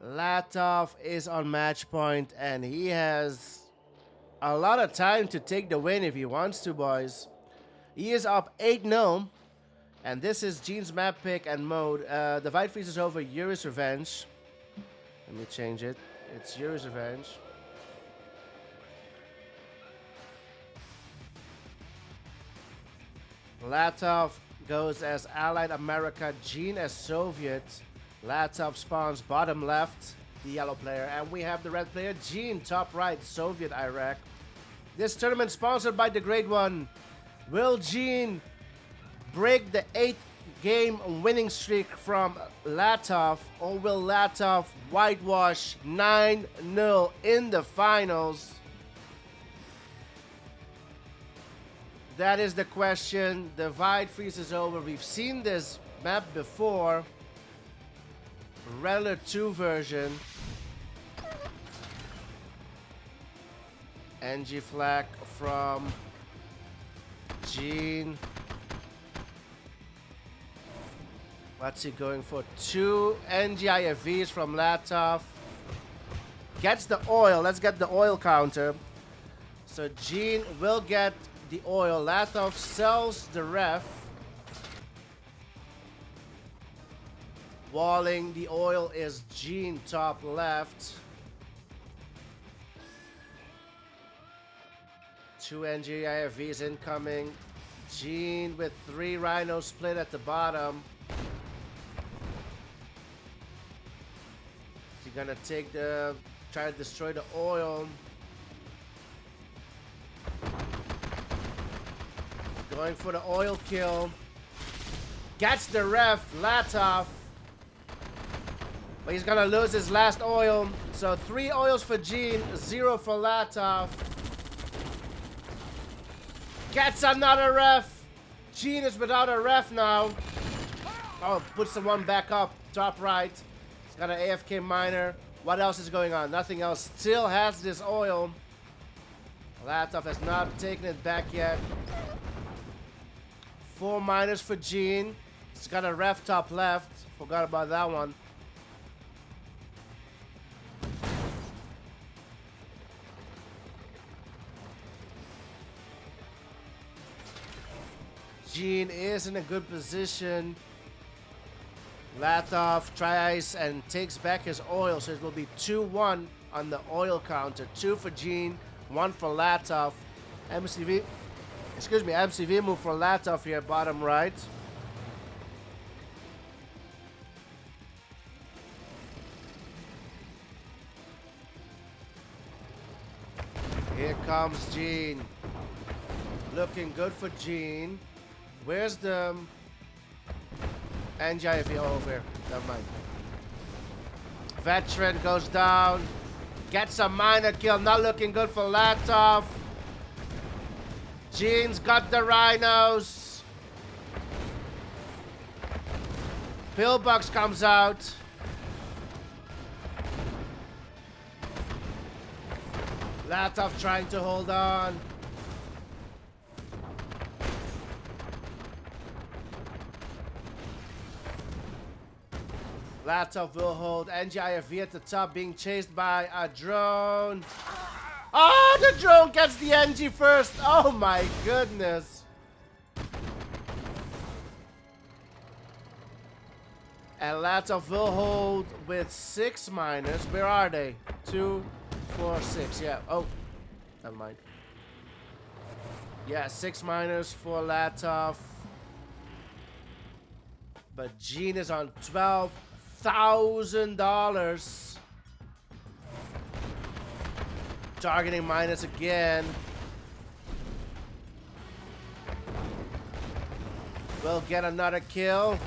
Latof is on match point, and he has a lot of time to take the win if he wants to, boys. He is up 8-0, and this is Jeen's map pick and mode. The fight freeze is over. Yuri's Revenge. Let me change it. It's Yuri's Revenge. Latof goes as Allied America, Jeen as Soviet. Latof spawns bottom left, the yellow player, and we have the red player, Jeen, top right, Soviet Iraq. This tournament sponsored by the Great One. Will Jeen break the 8-game winning streak from Latof, or will Latof whitewash 9-0 in the finals? That is the question. The Divide freeze is over. We've seen this map before. Regular 2 version. NG flag from Jeen. What's he going for? 2 NGIFVs from Latof. Gets the oil. Let's get the oil counter. So Jeen will get the oil. Latof sells the ref. Walling the oil is Jeen, top left. 2 NGIFVs incoming. Jeen with 3 rhinos split at the bottom. Is he gonna take try to destroy the oil? Going for the oil kill. Gets the ref, Latof. But he's gonna lose his last oil. So 3 oils for Jeen, 0 for Latof. Gets another ref. Jeen is without a ref now. Oh, puts the one back up, top right. He's got an AFK miner. What else is going on? Nothing else. Still has this oil. Latof has not taken it back yet. 4 miners for Jeen. He's got a ref top left. Forgot about that one. Jeen is in a good position. Latof tries and takes back his oil, so it will be 2-1 on the oil counter. 2 for Jeen, 1 for Latof. MCV move for Latof here, bottom right. Here comes Jeen. Looking good for Jeen. Where's the NGIV over here? Never mind. Veteran goes down. Gets a minor kill. Not looking good for Latof. Jeen's got the rhinos. Pillbox comes out. Latof trying to hold on. Latof will hold. NGIFV at the top, being chased by a drone. Oh, the drone gets the NG first. Oh my goodness. And Latof will hold with 6 miners. Where are they? 2, 4, 6. Yeah. Oh, never mind. Yeah, 6 miners for Latof. But Jeen is on $12,000. Targeting minus again. will get another kill.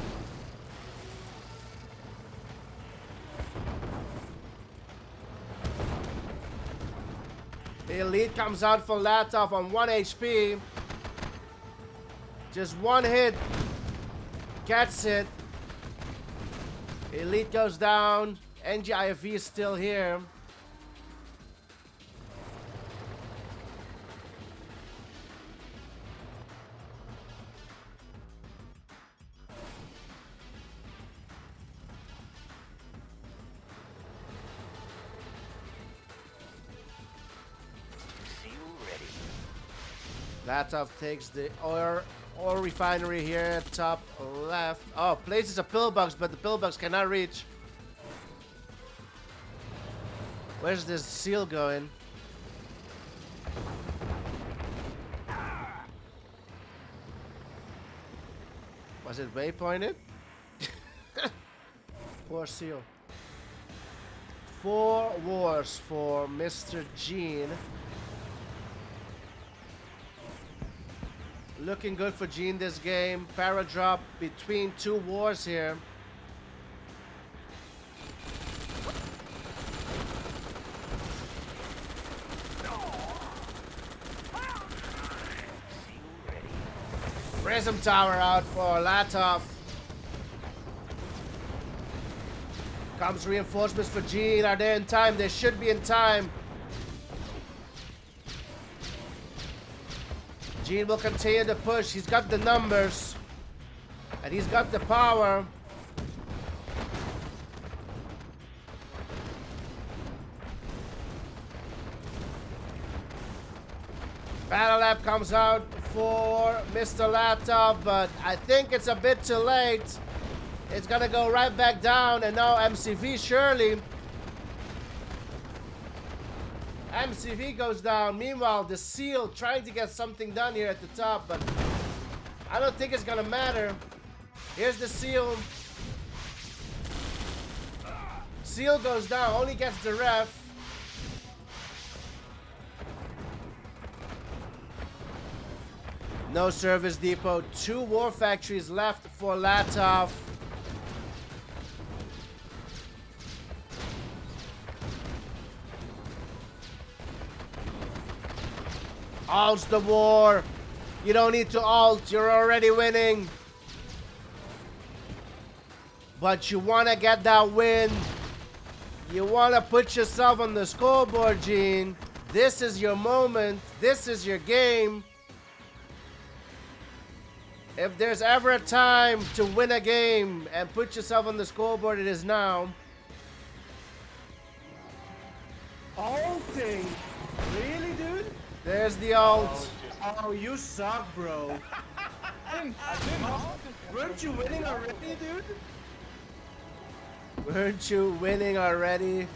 The Elite comes out for Latof on 1 HP. Just one hit. Gets it. Elite goes down. NGIFV is still here. Latof takes the ore refinery here, top left. Oh, places a pillbox, but the pillbox cannot reach. Where's this seal going? Was it waypointed? Poor seal. 4 wars for Mr. Jeen. Looking good for Jeen this game. Para drop between 2 wars here. Prism tower out for Latof. Comes reinforcements for Jeen. Are they in time? They should be in time. Jeen will continue to push. He's got the numbers. And he's got the power. Battle Lab comes out for Mr. Latof, but I think it's a bit too late. It's gonna go right back down, and now MCV surely. MCV goes down. Meanwhile, the Seal trying to get something done here at the top, but I don't think it's gonna matter. Here's the Seal. Seal goes down, only gets the ref. No service depot. 2 war factories left for Latof. Ults the war. You don't need to ult. You're already winning. But you want to get that win. You want to put yourself on the scoreboard, Jeen. This is your moment. This is your game. If there's ever a time to win a game and put yourself on the scoreboard, it is now. Ulting? Really, dude? There's the ult. Oh, you suck, bro. Weren't you winning already, dude? Weren't you winning already?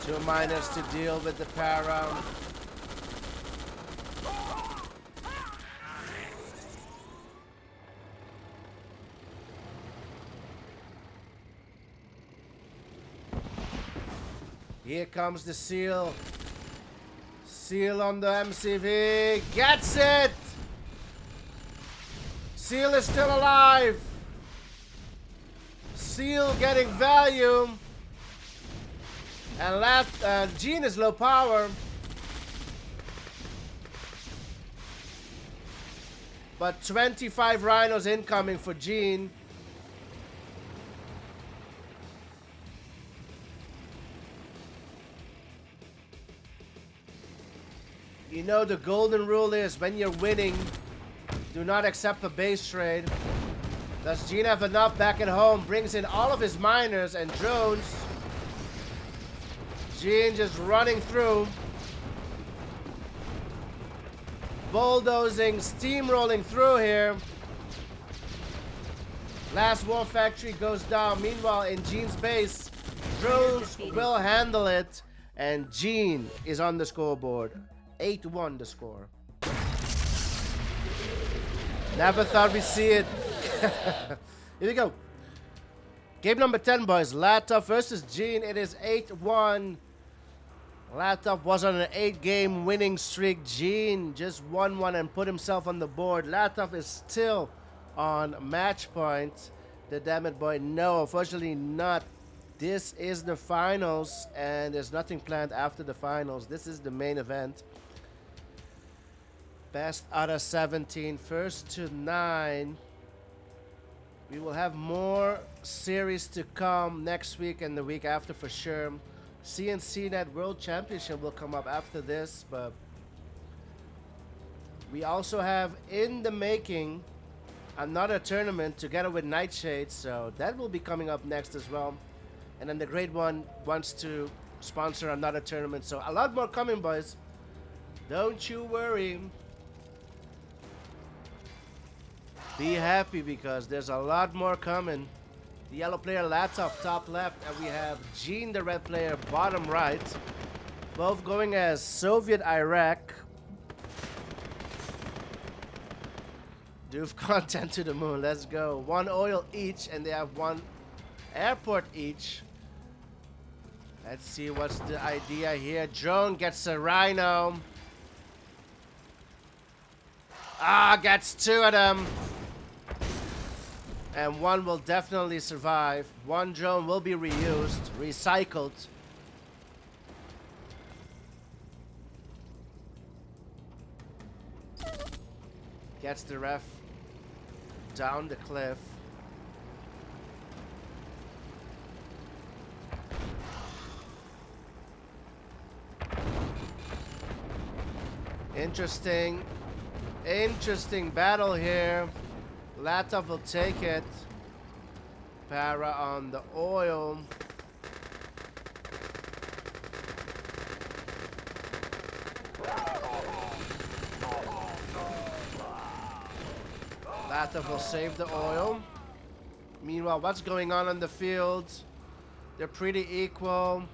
2 miners to deal with the para. Here comes the Seal. Seal on the MCV. Gets it! Seal is still alive. Seal getting value. And Jeen is low power. But 25 rhinos incoming for Jeen. You know the golden rule is when you're winning, do not accept a base trade. Does Jeen have enough back at home? Brings in all of his miners and drones. Jeen just running through. Bulldozing, steamrolling through here. Last war factory goes down. Meanwhile, in Jeen's base, drones will handle it. And Jeen is on the scoreboard. 8-1 the score. Never thought we'd see it. Here we go. Game number 10, boys. Latof versus Jeen. It is 8-1. Latof was on an 8-game winning streak. Jeen just won one and put himself on the board. Latof is still on match point. The damn it boy, no, unfortunately not. This is the finals, and there's nothing planned after the finals. This is the main event. Best out of 17, first to 9. We will have more series to come next week and the week after for sure. CNC Net World Championship will come up after this, but we also have in the making another tournament together with Nightshade, so that will be coming up next as well. And then the Great One wants to sponsor another tournament, so a lot more coming, boys. Don't you worry. Be happy because there's a lot more coming. The yellow player Latof top left, and we have Jeen the red player bottom right. Both going as Soviet Iraq. Doof content to the moon, let's go. 1 oil each, and they have 1 airport each. Let's see what's the idea here. Drone gets a rhino. Ah, gets 2 of them. And 1 will definitely survive. 1 drone will be reused, recycled. Gets the ref down the cliff. Interesting battle here. Latof will take it. Para on the oil. Latof will save the oil. Meanwhile, what's going on the field? They're pretty equal.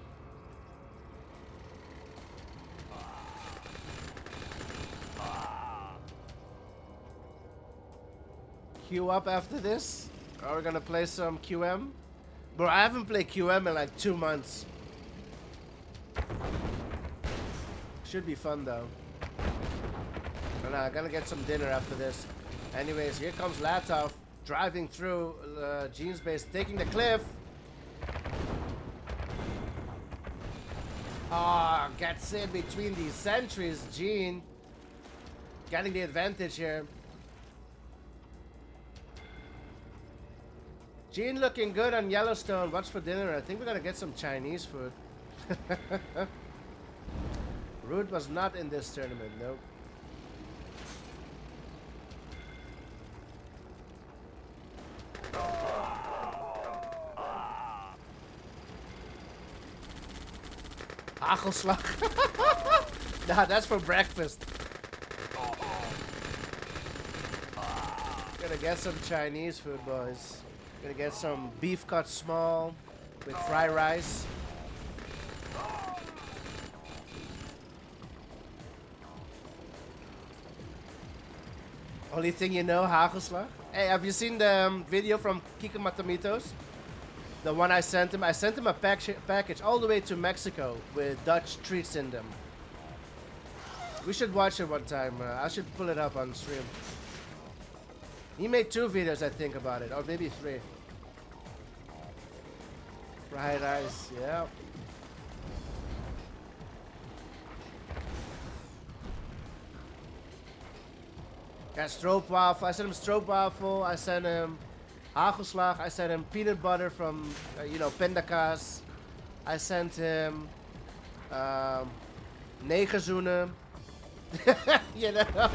Queue up after this? Are we gonna play some QM? Bro, I haven't played QM in like 2 months. Should be fun though. But I'm gonna get some dinner after this. Anyways, here comes Latof driving through Jeen's base, taking the cliff. Ah, gets in between these sentries. Jeen getting the advantage here. Jeen looking good on Yellowstone. What's for dinner? I think we're gonna get some Chinese food. Root was not in this tournament, nope. Hagelslag. Nah, that's for breakfast. Gonna get some Chinese food, boys. Gonna get some beef cut small with fried rice. Only thing you know, hagelslag. Hey, have you seen the video from Kika Matamitos? The one I sent him. I sent him a package all the way to Mexico with Dutch treats in them. We should watch it one time. I should pull it up on stream. He made 2 videos, I think, about it, or maybe 3. Fried rice, yeah. Got stroopwafel. I sent him stroopwafel. I sent him hagelslag. I sent him peanut butter from, you know, pindakaas. I sent him negerzoenen. You know.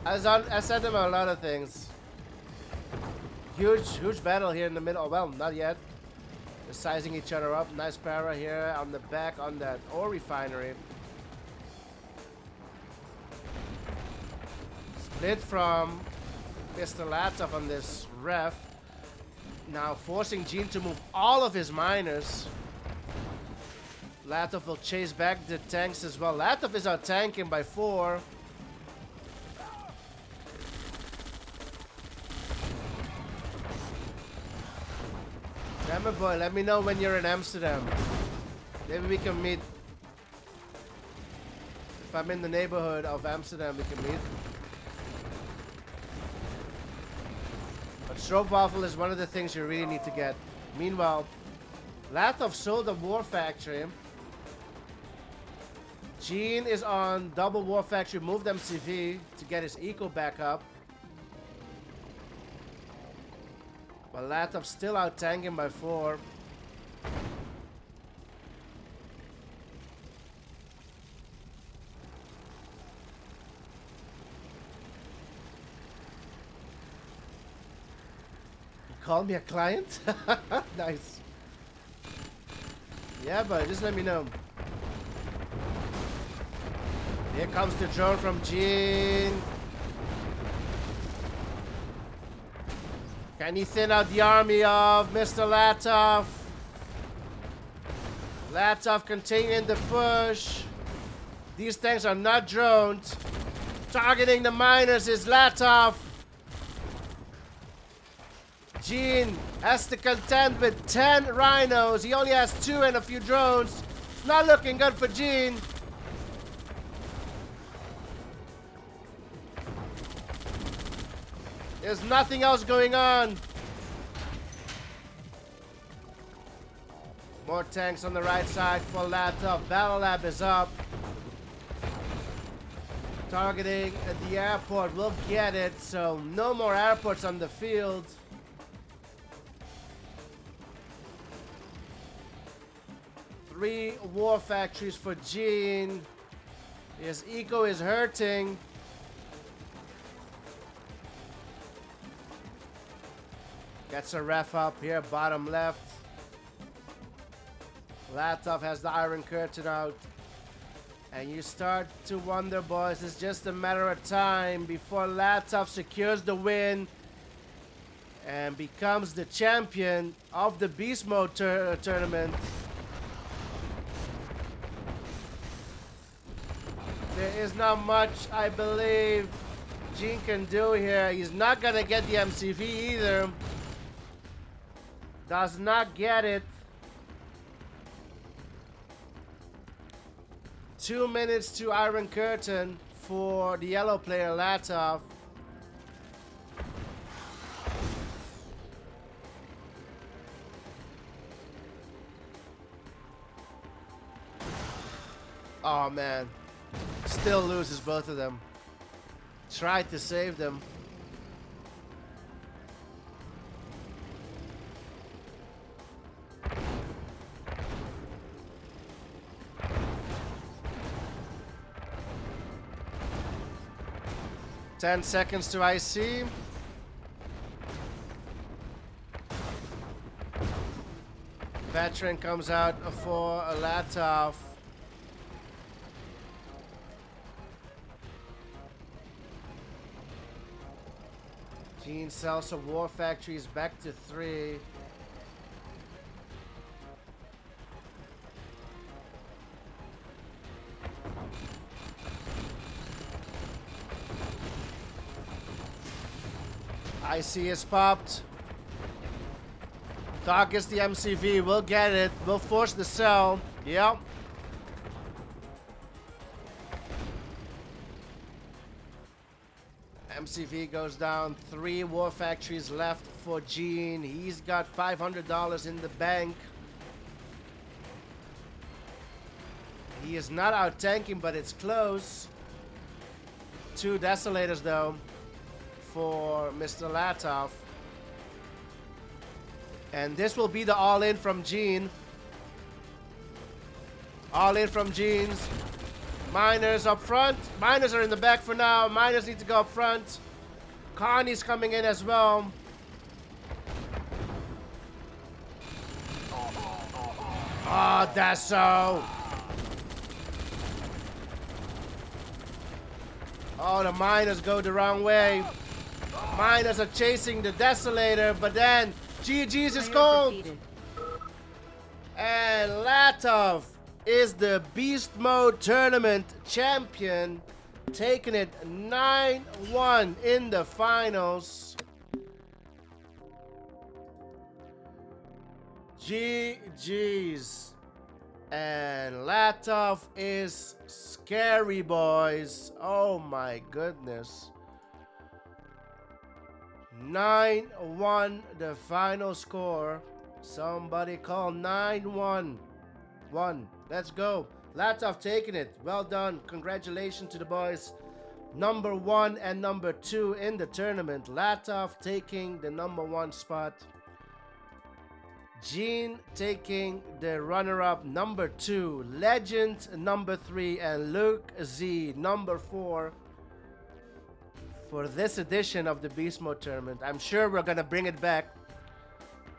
I sent him a lot of things. Huge battle here in the middle. Oh, well, not yet. They're sizing each other up. Nice para here on the back on that ore refinery. Split from Mr. Latof on this ref. Now forcing Jeen to move all of his miners. Latof will chase back the tanks as well. Latof is out tanking by 4. Hammer boy, let me know when you're in Amsterdam. Maybe we can meet. If I'm in the neighborhood of Amsterdam, we can meet. But stroopwafel is one of the things you really need to get. Meanwhile, Latof sold a War Factory. Jeen is on double War Factory, moved MCV to get his eco back up. But Latof's still out tanking by 4. Call me a client? Nice. Yeah, but just let me know. Here comes the drone from Jeen. Can he thin out the army of Mr. Latof? Latof continuing the push. These tanks are not drones. Targeting the miners is Latof. Jeen has to contend with 10 rhinos. He only has 2 and a few drones. It's not looking good for Jeen. There's nothing else going on. More tanks on the right side for Latof. Battle Lab is up. Targeting at the airport. We'll get it. So no more airports on the field. Three War Factories for Jeen. His eco is hurting. Gets a ref up here, bottom left. Latof has the Iron Curtain out. And you start to wonder, boys, it's just a matter of time before Latof secures the win and becomes the champion of the Beast Mode tournament. There is not much, I believe, Jeen can do here. He's not going to get the MCV either. Does not get it. 2 minutes to Iron Curtain for the yellow player Latof. Oh man. Still loses both of them. Tried to save them. Ten seconds to IC. Veteran comes out for a Latof. Jeen sells some War Factories back to 3. IC is popped. Doc gets the MCV. We'll get it. We'll force the sell. Yep. MCV goes down. 3 War Factories left for Jeen. He's got $500 in the bank. He is not out tanking, but it's close. 2 Desolators though for Mr. Latof. And this will be the all-in from Jeen. All-in from Jeen's. Miners up front. Miners are in the back for now. Miners need to go up front. Connie's coming in as well. Oh, that's so. Oh, the miners go the wrong way. Miners are chasing the Desolator, but then GG's is cold. And Latof is the Beast Mode Tournament champion, taking it 9-1 in the finals. GG's. And Latof is scary, boys. Oh my goodness. 9-1 the final score. Somebody call 9-1. Let's go. Latof taking it. Well done. Congratulations to the boys. Number 1 and number 2 in the tournament. Latof taking the number 1 spot. Jeen taking the runner-up number 2. Legend number 3. And Luke Z number 4. For this edition of the Beast Mode tournament. I'm sure we're going to bring it back.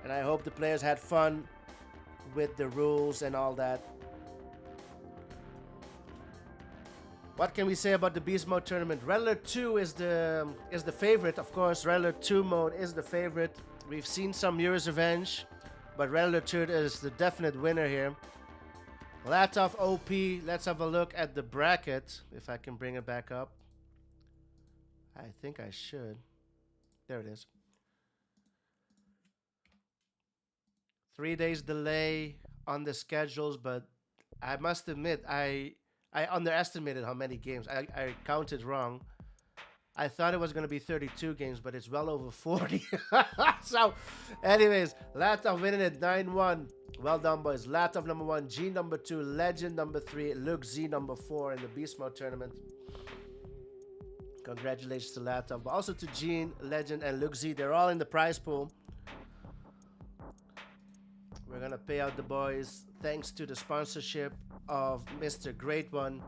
And I hope the players had fun with the rules and all that. What can we say about the Beast Mode tournament? Regular 2 is the favorite, of course. Regular 2 mode is the favorite. We've seen some Mirror's Revenge, but Regular 2 is the definite winner here. Latof OP. Let's have a look at the bracket, if I can bring it back up. I think I should. There it is. 3 days delay on the schedules, but I must admit, I underestimated how many games. I counted wrong. I thought it was going to be 32 games, but it's well over 40. So, anyways, Latof winning it 9-1. Well done, boys. Latof number 1, G number 2, Legend number 3, Luke Z number 4 in the Beast Mode tournament. Congratulations to Latof, but also to Jeen, Legend, and Luke Z. They're all in the prize pool. We're going to pay out the boys thanks to the sponsorship of Mr. Great One.